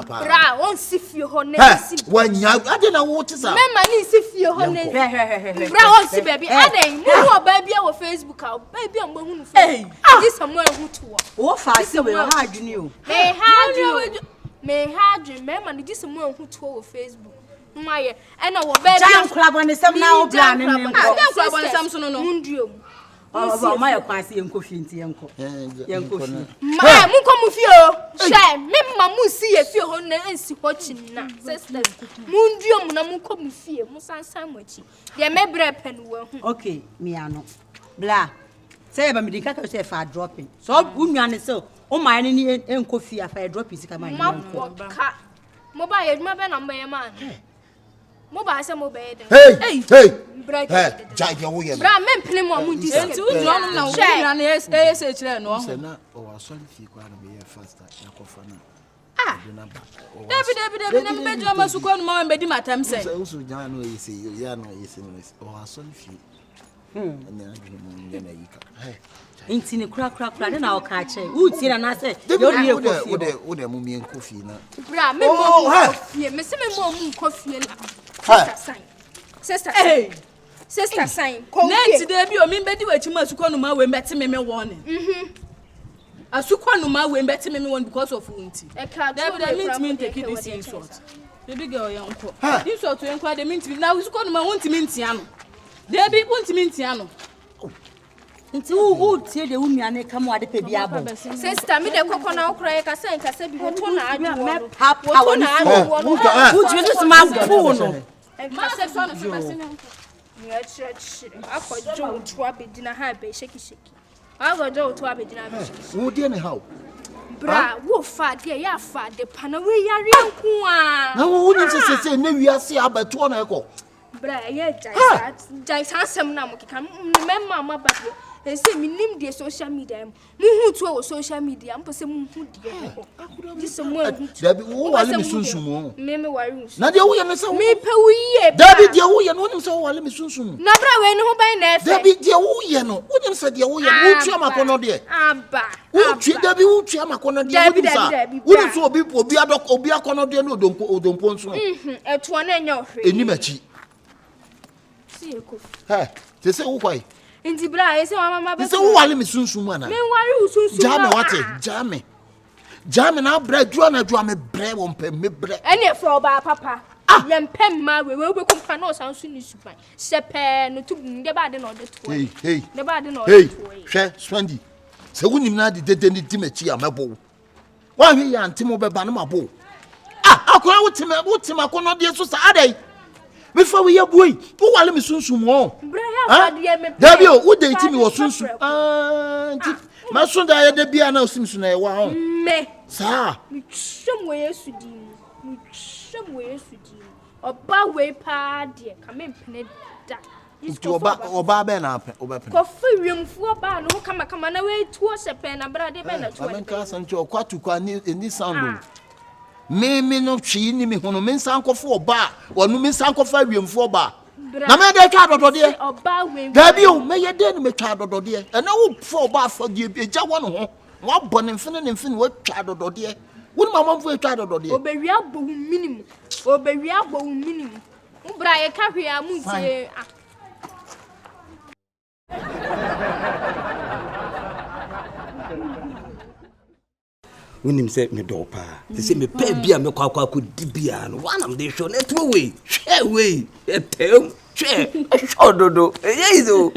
Bra, won't see you honey.
When you I don't know what is up.
Mamma, see you honey. Bra, won't see baby. I didn't know baby on Facebook out. Baby, I'm going to say, this somewhere who to walk.
What I say, we hard you.
May hard you, mamma, this someone who to Facebook. My and our baby
club on the some now plan and
club on Samson no.
Oh, my acquaintance and coffee into Yanko.
My Munko Mufio, share, Mamma Musi, if you're on and see watching now. Sisters, Mundium, Namuko Mufio, Musan Sandwich. There may be a pen.
Okay, Miano. Blah. Say, but me can't say if I dropping. So, Bunyan is so. Oh, my and coffee if I drop is coming.
Mobile, my number, man. Mobile some mobile.
Hey, Jai, you are.
Bra, men play more moon.
Two drawn now. Say no.
Sena, or sorry if you can be faster.
David, never been drama so called more and bedi matam say.
Also, Jano is a Yano is or sorry if you.
Inti ni kura na okache. Uti na na say. Yo
Ode mummy and coffee na.
Bra, me coffee. Me say me more coffee. Sister, hey. Sister sign.
Next day bi o me bedi wachuma so called no we mbeti me warning. Asukwa no ma we mbeti me one because of unti. David mean take this insult. Baby girl yanko. This sort yanko dey mean now asukwa no ma unti mintia no. David unti mintia no.
Nti wo tie de wunuane kam ade pe bia bo.
Sister me de kokko na okra ye kasa nkasa bi woto na adwo.
Papa
na adwo.
Wo tie this man fool no.
Ma se so no so bese no. Ni achire. Akojo otu abedina ha be sheki. Akojo otu abedina be sheki.
Wo die ne how?
Bra, wo fa de ya fa de pana we yare nko a.
Na wo nim se na wiase abeto na eko.
Bra, ye jai sansem na mo kika me mama ba de. They say me name the social media. Mu hu to social media. Am pese mu hu de. This mo.
Dabi wo wale me sunsumu.
Me wari.
Na de wo ye me se.
Me pe wo ye.
Dabi de wo ye no nim se wo wale me sunsumu.
Na bra we no ho ban na efe.
Dabi de wo ye no. Wo nim se de wo ye. Wo twa makono de.
Aba.
Wo twa dabi wo twa makono de. Wo nim sa. Wo nim so obi adok obi akono de no odompo nso.
Eto na nya ohwe.
Enimachi.
Si eko.
Ha, te se wo kwai.
Inti bra, ese mama be.
Ese wo wale me sunsumu ana.
Me wari usunsumu.
Jame wate, jame na bre dua na dua me bre wo mpe me bre.
Ene fro ba papa. Ye mpem ma we be kumpa na osansu ni suban. Sepe no tubu nde ba de na ode to.
Hey.
Ne ba de na ode to.
Hwe, Spendy. Se wonim na de ni dimachi amebo. Wa hwe ya ntimo be ba no mabo. Akora wotima kono de so sa adai. Me fa we yaboy. Wo wale me sunsumu o. Dabi o wo dey timi wo sunsu. Nti ma sun da ya da bia na osimsu na e wa ho.
Me.
Sa.
Mi twem Yesu di. Oba we pa de ka me mpene da.
Nti oba be na ape, oba pe.
Ko fi wiemfu oba no kama na we tuo sepe na bra de be na tuo.
Amenka santi o kwatu kwa ni sound. Me no twi ni me hono me nsankofo oba, wonu me nsankofo wiemfu oba. Na me de twa dodode.
Oba we.
Dabi o me ye de no me twa dodode. E na wo fo oba afo de eja wo no ho. Wa bo ne mfene wo twa dodode. Wonu mamamfo twa dodode.
Obewi agbo minimum. Ubra ye ka hwe a muntie.
Wonim say me do pa. They say me pay bia me kwa di bia no. One am dey show net way. Share way. Etem. Share. Shododo. Yezo.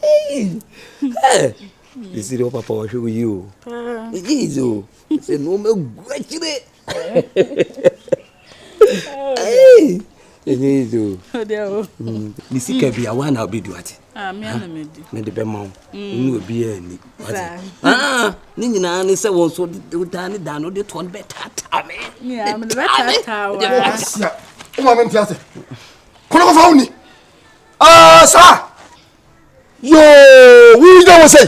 Hey. This is papa wa show you. Yezo. Say no me gwachire. Hey. Yezo.
Odeo.
Mi sika bia wan na obi duate.
Me na me di.
Me de be ma wo. Ni obi ani. Ni nyina ne se won so da ne da no de ton be tata me.
Me am de tata wa.
Asia. O ma men tiase. Kono ko fa uni. Sa. Yo, we don't say.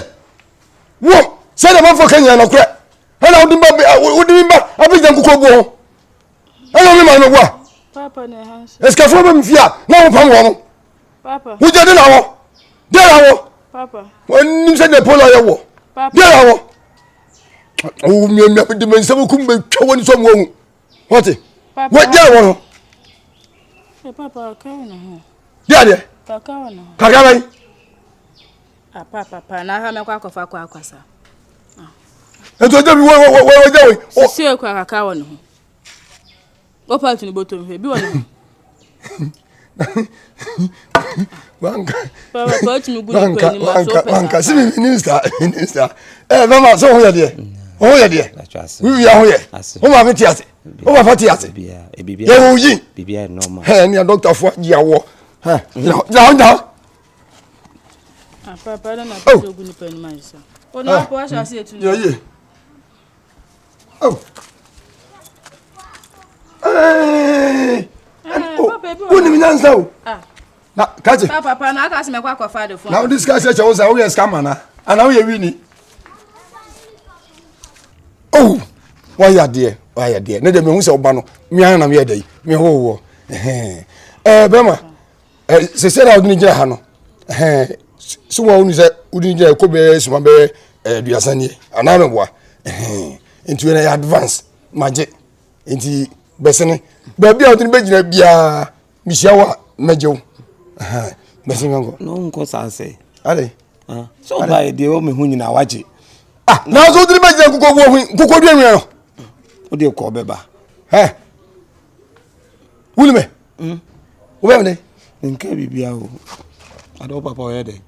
Wo, say the man for Kenya no kra. Hala udimba abijan ku kobo ho. Hala mi ma no gwa.
Papa ne hans.
Eska fo be mfia, na wo pam wo mo.
Papa.
Wo je de na wo. De la wo.
Papa.
Won se de polo ye wo.
Papa.
De la wo. O mi de men se ku be twa woni so mo hu. What?
Papa.
Wo de wo no.
Papa, ka na ho.
De.
Papa wa na.
Kaka bai.
Papa, na ha me kwa akwasa.
Eto je bi wo je we.
Si e kwa kaka wa na ho. O pa tuni botom he bi wa na.
Banka.
Papa, pa tuni gudu kwa ni ma so pesa.
Banka, si minister. Mama, so ho ye de. Ho ye de. We ya ho ye. O ma fe tiase. O ma fa tiase.
Bibia.
Ye wo yi.
Bibia normal.
Ni doctor fo ji awo. Na.
Papa, na pa gudu ni pa ni ma isa. O na po asha se tuni.
Ye. Oh. Who name nyansa o? Na kaje.
Papa na aka se me kwa kwa the phone.
Now this guy say we say we scam na. And we win. Oh, why you there? Why you there? Ne de me hu say oba no. Me an na me dey. Me ho. Bema. Se say na odini gira ha no. So wa unu say odini gira ko be suma be duasanie. Ana me boa. Into an advance maje. Into besene. Baby a odini be gina bia mi shawa mejo. Besene ngo.
No nko sa say.
Ale.
So by the o me hu nyina waje.
Na so odini be gina kuko bo hu. Kuko dua nwe no.
O de ko beba.
Wulime. Wo be
Nka bibia o. Ado papa o yede.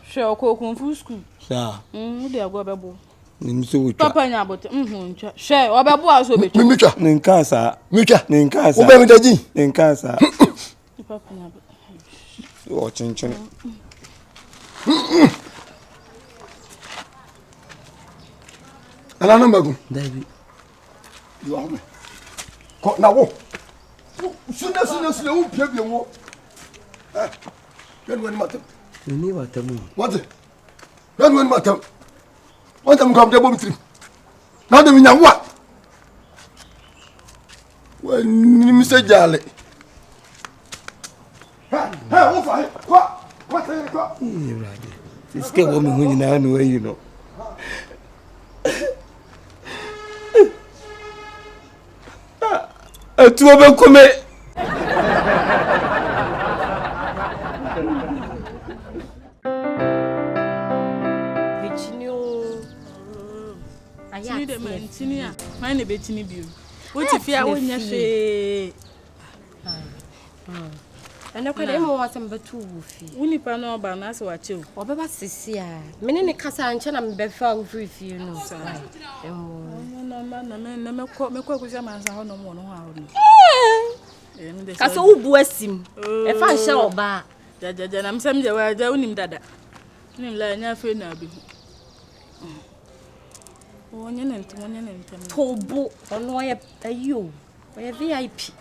She ko kun school.
Sa.
Wo de agwa bebo.
Ni so wutwa.
Papa nya bote. Ncha. She obebo aso be.
Mitwa.
Nka sa.
Mitwa.
Nka sa.
Wo be mi daji.
Nka sa.
Papa nya bote.
O chinchin.
Ana number go.
David.
You are me. Ko na wo. Suna wo pia bia wo. When matter.
Ni watamu.
What? When matter. What am come table mitri. Na de minya wa. When ni Mr. Jale. Wo fa. What say ko?
Irade. Siske wo me hu nyina no you know. Tu vas comer.
Tinia, mine be tini bi. What if ya wonya hwe?
Ana kwa dem wo asem betu wo fi.
Woni pa no ba na se wa che o.
Obeba sisi a. Mene ne kasa nche na mbefa wo free fi no.
Na me ko kusia mansa ho no mo no ha ho no.
Kasa wo bu asim. E fa nche oba.
Jaja na msem je wa ja unim dada. Unim la nya fe na bi. Onye nentem.
Tobo ono ye ayo. Oye VIP.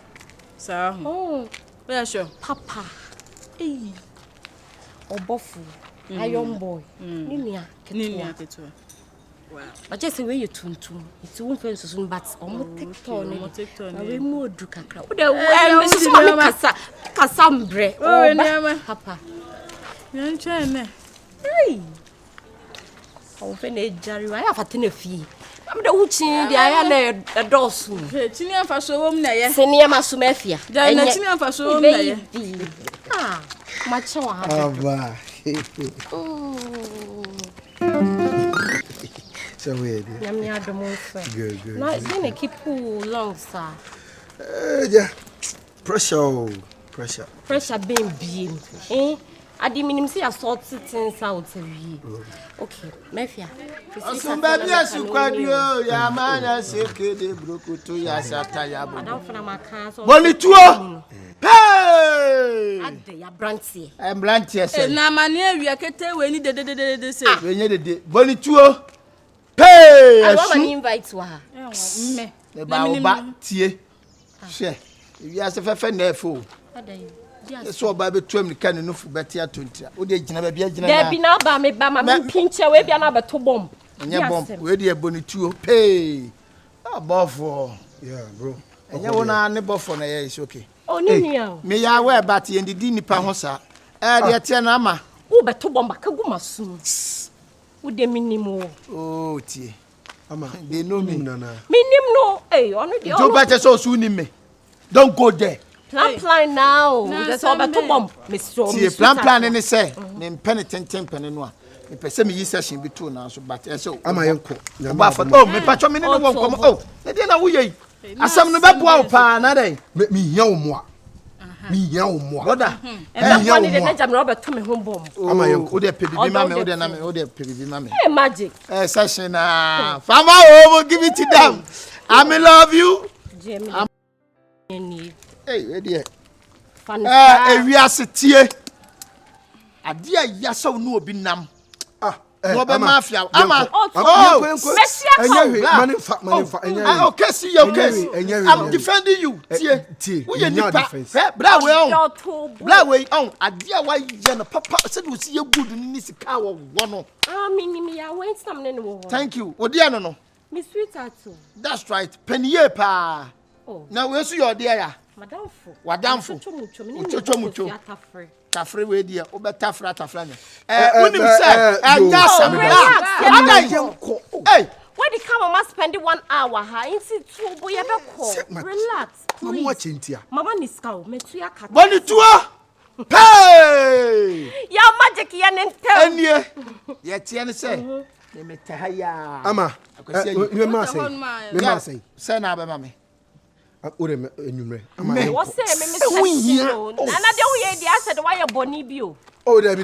Sa ho.
Oh,
where sure.
Papa. Obofu. Iron boy. Ninia
ketua. Wow.
But just the way you tuntum. It's one friend so but omo TikTok ni. Na we mu odu kakra. Wo de wo so kasa mbre.
Oh,
Papa.
Yan chene.
Hey. O fe na ejari wa ya fatene fie. Am de wuchin de aya na dosu.
Tini afaso wom na ye.
Se ne ma so mafia.
Ja na tini afaso wom na ye.
Ah, ma che wa ha.
Aba. So weird.
Nyame adomo fe.
Good.
Na they keep long sir.
Yeah. Pressure.
Pressure being beam. Adi minim say assault things out we. Okay, mafia.
Asumba bi asukwadio ya manya sekede brokutu ya sata ya bo.
Adam fana maka so.
Bonituo. Hey!
Ade ya brantie.
Brantie say.
Na mane awia kete we ni de say.
We nye de. Bonituo. Hey!
I want to invite wa.
Me.
Le ba oba tie. Hwe. Wi ase fefe na efo.
Ade.
So ba be tuam ni kan no fu beti atontia. Wo de gina ba bia gina na.
There be na ba me pinche we bia na beto bomb.
Enye bomb. We de bonituo. Hey! Abofo.
Yeah, bro.
Enye wona ne bofo na ye is okay.
Oh, ninia.
Me ya we bat ye ndidi nipa ho sa. De tie na ama.
Wo beto bomb ka gu masum. Wo de minimo.
Oh, tie.
Ama.
They know me.
Minim no. Hey, ono de.
Don't better so soon in me. Don't go there.
Plan now. That's all beto bomb. Mr.
See, plan any say. Me penitent pen no. Me pese me yi session bi to na so but so.
Ama yenko.
Ba for oh, me patcho me no won kom. Oh, e dey na wo yi. Asam no beboa wo pa na dey.
Me hia wo mo a. Me hia wo mo a.
Brother.
E one dey na jam no beto me home bomb.
Ama yenko. Wo dey pebibi ma me, wo dey na me, wo dey pebibi ma me.
Hey, magic.
Session na. Fama oh, give it to them. I love you.
Jamie.
Hey, where dey?
Fanta.
Ewi asetie. Ade a yasa wo no obi nam. no be mafia ama okay see your case I'm defending you tie we nipa bra we on ade wa ye no papa said we see you good ni sika wo no
me ya went some no
thank you odi ano no
me sweetheart
that's right penye pa na we so your there ya wadamfo chochomucho tafre we dia obetafra tafra ne unim say anya sam hey
where the come must spend 1 hour ha insi tu bo ye be call relax
mama chentia
mama ni ska me tu ya ka
boni tuwa hey
ya magic ya nente
enie ye tie ne say me metahaya
ama me ma say
na be mama
ore me enwumre ama
wo say me say na de wo ye di asede wa ye boni bi o
oh dabi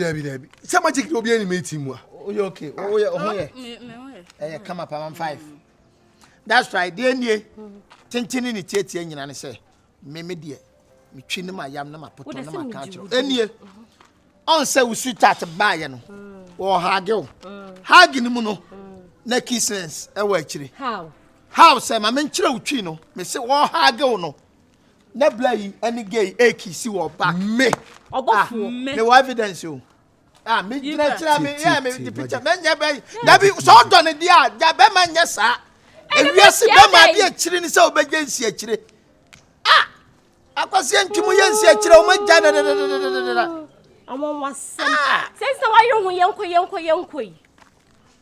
say magic obi ani me timu a
oye okay oye ohoye come up am 5 that's right dey nie tinchini ni tietie nyina ne say me de me twi ne ma yam na ma poto na ma ka chiro enie on say we sweet at baye no wo hage hage ni mu no na kisses e wa chiri how say ma men kire utwi no me say wo hage no na blai any gay ekisi wo back me
obofu
me wo evidence o me gina kira me yeah me the picture me nya be da bi so do ne dia da be ma nya sa ewiase be ma dia kire ni say obegye nsi akire akwase ntwimu ye nsi akire o ma gya da
amon wasem say why you hu yenko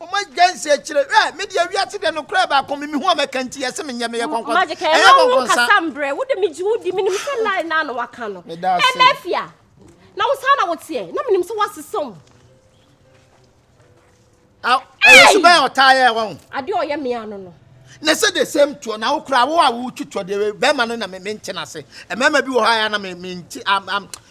o ma gya nsi akire me dia wiase de no kra ba kom me hu amekanti ye se me nya me ye konkon
magic e no kasambre wo de meji wo di minim se line na no waka no mafia na wo sa na wo tie na minim se wasesom
so be otaye won
ade o ye me ano no
na say the same to na wo kra wo a wo twitwo de be ma no na me nche se e mama bi wo ha ya na me nche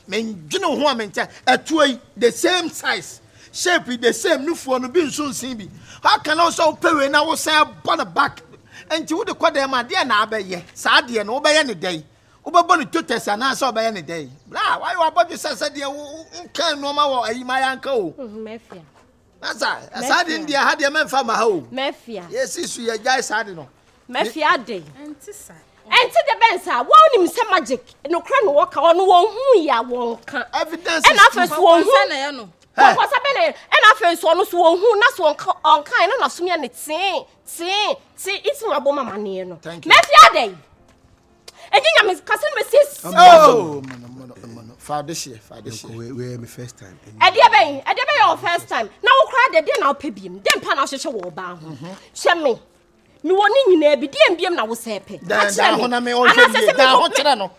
me dwene ho a me nche atuoi the same size shape the same nufuo no bi nso nsin bi how can also pewe na wo say born back enti wo de kwada ma de na abaye sa de no wo be ye ne dai wo be boni totesa na so be ye ne dai bra why you abodi sese de wo kan no ma wo ayi ma yanka o
mafia
asa de ndia ha de memfa ma ha o
mafia
yes isu ye jai sa de no
mafia de enti de bensa wo nim se magic no kra no woka ono won hu ya won ka
evidence
and afeso won hu na ye no ko sabele and afeso no so won hu na so on kan na so me ne tin it's my bomb mama ne no mafia de ejinya me kasen me sis
oh no foundation
we me first time
ade be your first time na wo kra de na wo pebiem de mpa na hwehwe wo ba ho hwe me woni nyina bi de mbiem na wo sepe
da ho na me o hwe da ho kire no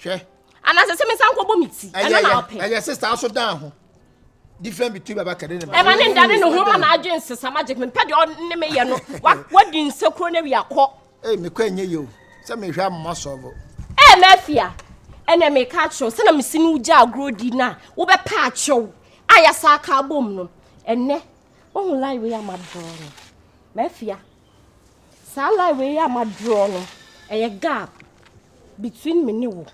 hwe
ana se me san ko bomiti ana na ope
eye sister aso da ho different between baba kade ne
e ma ne ndane no ho ma na agye nsesa magic me pede o ne me ye no wadi nsekro na wi akọ
me kwa enye yo se me hwa mma sobo
mafia ene me ka cho se na me sinu uja agrodi na wo be pa cho aya sa ka bom no ene wo lie we amadro no mafia sa lie we amadro no eye gap between me ni wo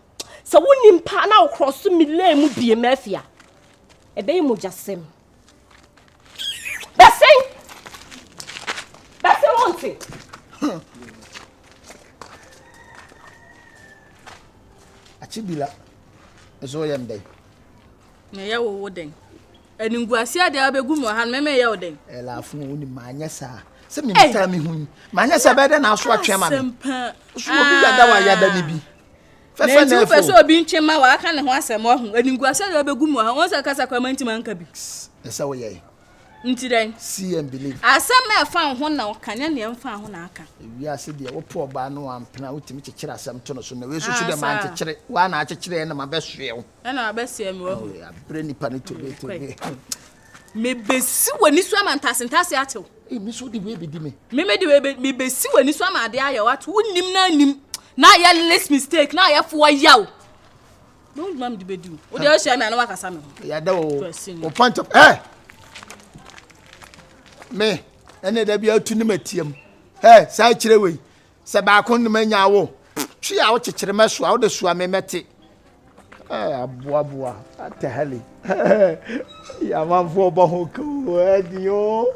so wo nimpa na wo cross me lay mu bie mafia e be mu jasem basing wonte
achibila eso yem dey
na ya wo den eninguase ade abegu mo han meme ya wo den
ela afu woni manya sa se me mta me hu manya sa be de na aso atwe ma me so obi yada wa yada ni bi fefe na efo
so obi ntwe ma wa aka ne ho asem ohun eninguase ade abegu mo han won sa kasa kwa manti manka bi
esa wo ye
nti den
see and believe
asem e fa ho na okanya ne mfa ho na aka
wi ase de wo po ba no ampena wotimi kekere asem to no so na we susu de man kekere wa na akekere na ma besoe wo
na abesie me wo
ya bre nipa ne to be
me besi wani so amantase atew
me so de we be di me
de we me besi wani so amade aye wat wonnim na nim na ya less mistake na ya fo yaw no mam de bedi wo de o share me na wakasa me
ya da o point of me ene da bia tu ni matiem sa kire we se ba kon ni manya wo twi a wo kekere meso a wo de so a me mete Aboa atahali. Ya manfo ba ho ko adio.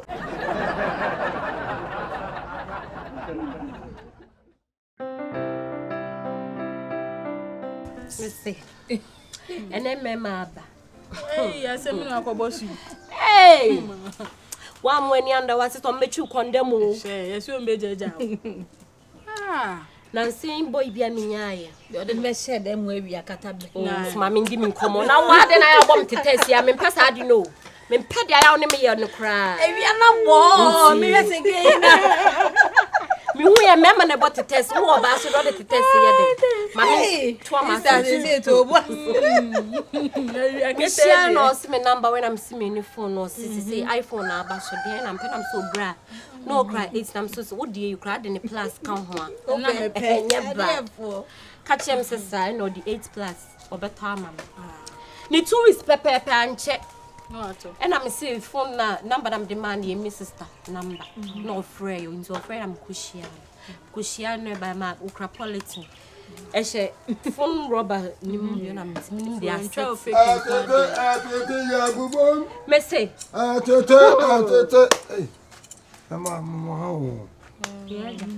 Missy. And then mama.
Hey, I said me no akobosu.
Hey. One when you under was it on me to condemn.
Yes, you be jaja. Ah.
Nancy boy be a minya.
The other me share them way we akata be.
Mammy give me come on. Now why then I want to test you? Me pass I know. Me pedi I on me on the cry.
We are not born. Me let's again.
Me who ya member na about to test who about so to test here. Mammy, twa master say to bo. Me share no see me number when I'm see me new phone no see iPhone na ba so dey na I'm so bra. No cry it's I'm so what do you cry the plus count ho.
Na me penya bra.
Catch him sister no the 8 plus obeto ama me. Ni 2 weeks pepe anche.
No at all.
And I'm saying phone number I'm demanding my sister number. No free you into free I'm Kushia no by my Ukrapolitan. Eshe phone robber you na minim dey accept. Me say
Hey. Mama how?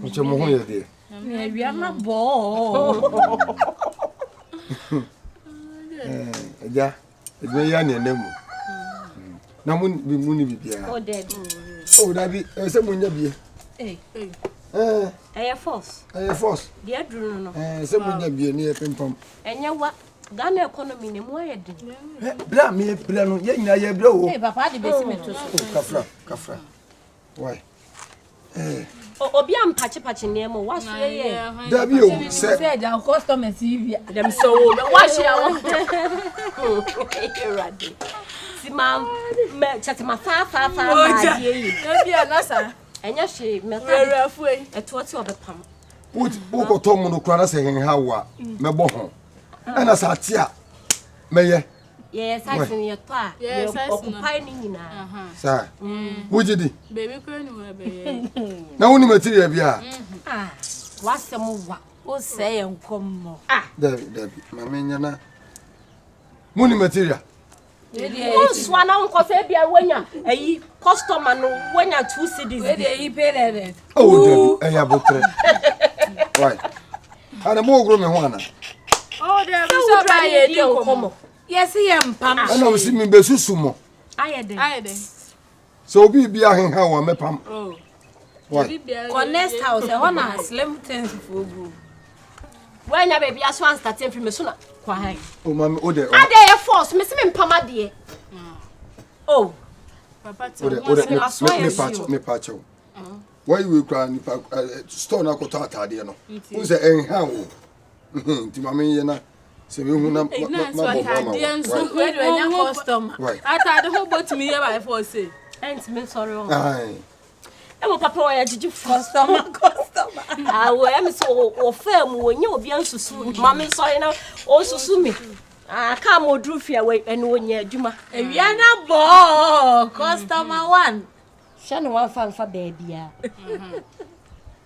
What you mo here there?
We are not born.
Ja. Ebe ya na enemu. Na muni bibia.
oh dead.
Oh dabi, say munya bie.
Air force. Dey dru no.
Say munya bie ni pimpam.
Enya wa Ghana economy ne mo ayedin.
Bra me bra no ye nyina ye bra o.
Hey papa de besi me to so.
Kafra. Why?
Obi am pachi ne mo wa so ye.
Dabi o say
ja customer TV.
Dem so wa share wo. Ready. Si mam me chat ma fa ma die yi.
Dabi anasa.
Enya hwe me
Wera afuei.
eto ti obepam.
wo ko to mu no kura na se hen ha wa me bo ho. Ana sa tia meye.
Yes, I see you to.
Yes, I see.
Occupy ni nyina.
Sa. Wujidi.
Baby ko ni wa be.
Na woni material bia.
Wasem wa.
O say enkom.
Dabi. Mama nya na. Muni material.
O swana nko se bia wanya. Ayi customer no wanya 2 cedis.
We dey pay that.
Oh dabi, eya botre. Why? Ana mo ogro me ho ana.
Oh, there we so buy e dey komo.
Yes, pam.
Ana o si mi be susu mo.
Ayede.
So obi bia hen ha wa me pam.
Oh.
Why?
Honest house, e wanna slim things for go.
Wanya baby aso an start free me so na kwa han.
O mama o de.
Ade e force me se me mpama de. Oh.
Papa
O de me patch. Why you cry ni pa store na ko to atade no. O se en ha wo. Ti mama ye na se me hu na
we do enya customer. Atade ho botumi ye by force say.
Ent me sorry on.
Ai.
E mo papa wa ya jiji customer. We am so o fam wo nya obi ansusu. Mama so na o susu me. Ka mo dru fia we ene onya adwuma.
Ewia na bo customer 1.
Sha no wan fa baby a.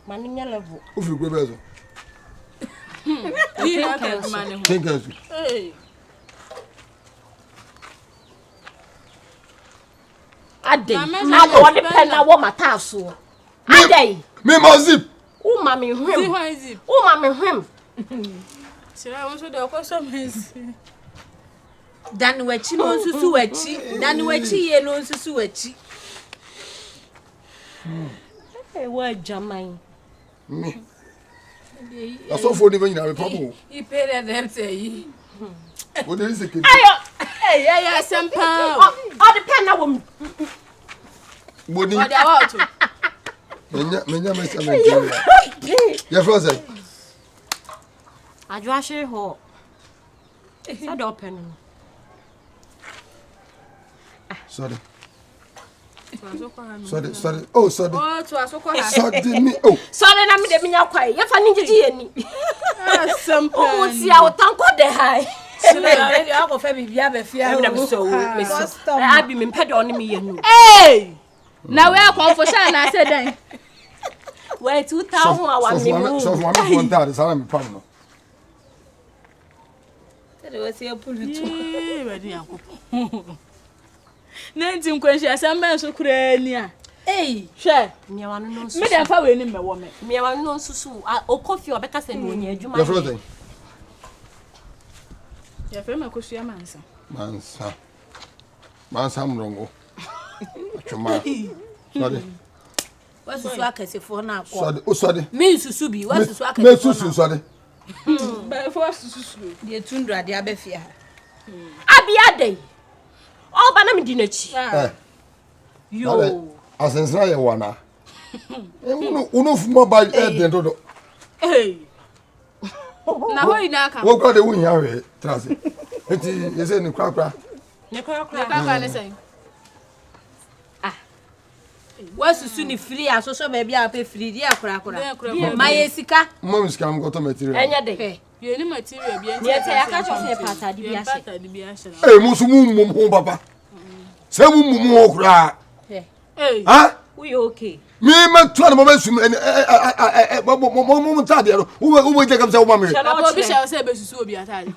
Mani nya level.
O fi gbe bezo. Think as.
Hey.
Ade. Na wo de pen na wo mata so. Ade.
Me ma zip.
O ma me hwem.
Zip.
O ma me hwem.
Sira won so de customers.
Dan wachi no susu wachi. Dan wachi ye no susu wachi.
Eh wa jamai.
Me. Aso fo ni be nyina me pam.
He paid them say.
What is it?
Ayo.
Hey, yeah, sempa.
O de pen na wo.
Boni.
What about to?
Menya me say me. Ya frozen.
Adwa hwe ho. Sa do pen no.
Sorry.
Sorry.
Oh, sorry.
Oh, to asoko ha.
Sorry me. Oh.
Sorry na me de menya kwai. Ye fa ni gigi ye ni.
Sempa.
O si a o tanko de hai.
Already I go fe bibia be fia.
Me so. Abi me pede on me ye nu.
Hey! Now we are confusion na say den.
We 2000 awa me mu.
So for me phone tard, say me pam no.
Tell us here pull it.
Ready uncle. Nanti nkwanhia asamba so kura nia. Hey, hwe.
Me wan no nsusu.
Me dem fa we ni me wo me.
Me wan no nsusu. O coffee obeka se no nya adwuma.
Your friend.
Ya fe ma kosua mansa.
Mansa mrongo. Chuma. Sorry.
Wasusu akasefo na akọ.
Sorry, o sorry.
Me susu bi, wasusu akasefo.
Me susu sorry.
Ba fo susu.
De tundra de abefia.
Abia dey. O ba na me di nachi.
Yo. Asensra ye wana. Uno fuma ba den dodo.
Hey. Na ho ina aka.
Wo kwa de wunya we trase. Enti ye se ni kwakwa.
Ne kwakwa ne sen.
Wasusu ni free asoso ba bia pe free dia akura. Maye sika.
Mom sika am goto material.
Enya dey.
Ye ni material bi enti.
Ye te ya ka chofe pata di bi ase.
Eh musu mum ho baba. Se mum ho kura.
Hey.
Ha?
We okay.
Me ma tu na mama sum mo tade no. Wo je kam se wo ma me.
Papa bi sha se be susu obi atade.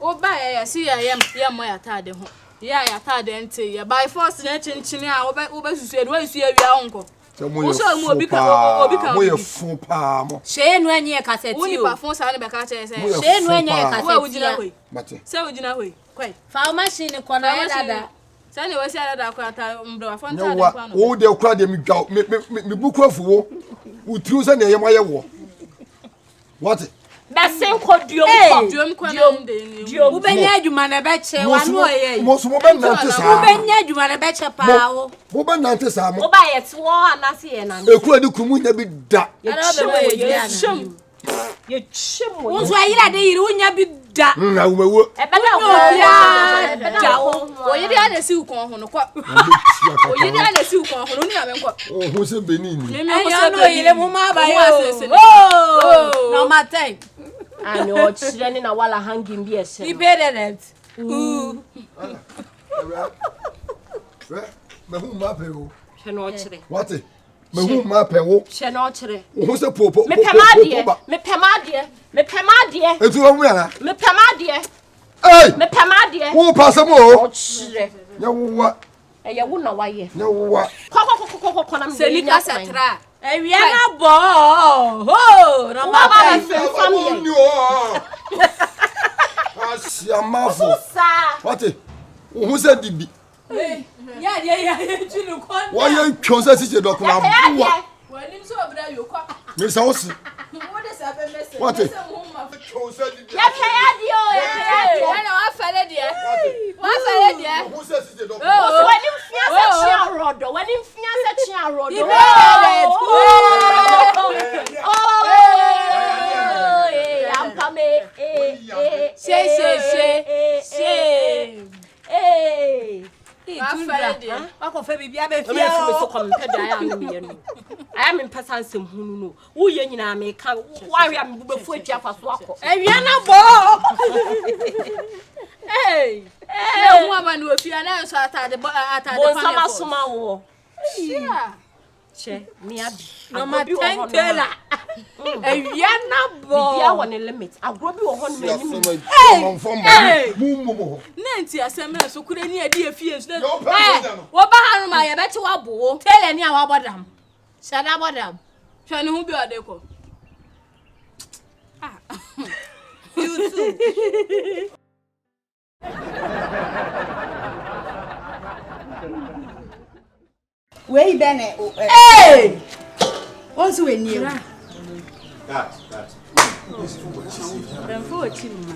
O ba ya si ya mo ya atade ho. Ya atade ente ya by force na chinchini a wo be susu e wo susu e wi a onko.
Wo so mo obi ka mo ye fun pa mo.
She nu enye kaseti o.
Woni pa fon sa ne be ka che se.
She nu enye kaseti.
Wo ujina hoi.
Mate.
Se ujina hoi. Kwai.
Fa machine ko na dada.
Sani we say dada ko ata mbro afon ta
de kwa no. Wo de kura de mi gwa me buku afuwo. Utru se na ye maye wo. What?
Besen ko
diom ko na ndeni.
Diom. Wo benya adwuma na be che wa no ye.
Mo so mo ben nante sa.
Wo benya adwuma na be che pa wo.
Wo ben nante sa mo.
Wo ba ye wo anase ye na.
Ekura di kumu nya bi da.
Ye chimo.
Wo so ayira de yiri wonya bi da.
Na wo mewo.
E be na wo.
Da wo.
O yiri ana si ukon ho no kwa. O yiri ana si ukon ho no ni ame nkwa.
O ho se benini.
Enyo no yire mo ma ba yo. Oh. No matter.
Ani o chire ni na wala hanging bi ese.
He better that.
Me hu ma pe o.
Hwe no chire.
What? Me hu ma pe wo.
Hwe no chire.
O ho se popo.
Me pemade.
Etu wo mu ya.
Me pemade.
Hey!
Me pemade.
Wo pasa mo o.
O chire.
Nya wo wa.
Eye wo na waye.
Nya wo wa.
Ko na me.
Seli ka satra. Ewia na bo. Ho! No
Mama
family. Asia mafo. What? O ho se dibi.
Ya junu kon.
Wo ye twon se sije do kuna buwa.
Wanim so obra yo kwa.
Me sa wo si.
Wo de sa be message.
What?
Twon
se dibi.
Ya dio.
Na wa fele de. Wa fele de.
O se sije do.
Wanim fia se chia rodo. Wanim fia se chia rodo.
Wako fe bibia be
I am in person some who know ye nyina me ka wari am bu befu atua fa so akọ
ewia na bo
hey na mu ama no ofia na so atade
bon sama soma wo
che
me abi
no ma tentela ewia na bo
bia won limit agro bi wo ho no
mu
nanti asem so kure ni adi afie so
wo ba hanu ma ye beti wa bo tele ni a wa bodam shada bodam
hwe ni hu bi ade ko
you too
Wey bene
hey
once we near
that
Ben fo chi mma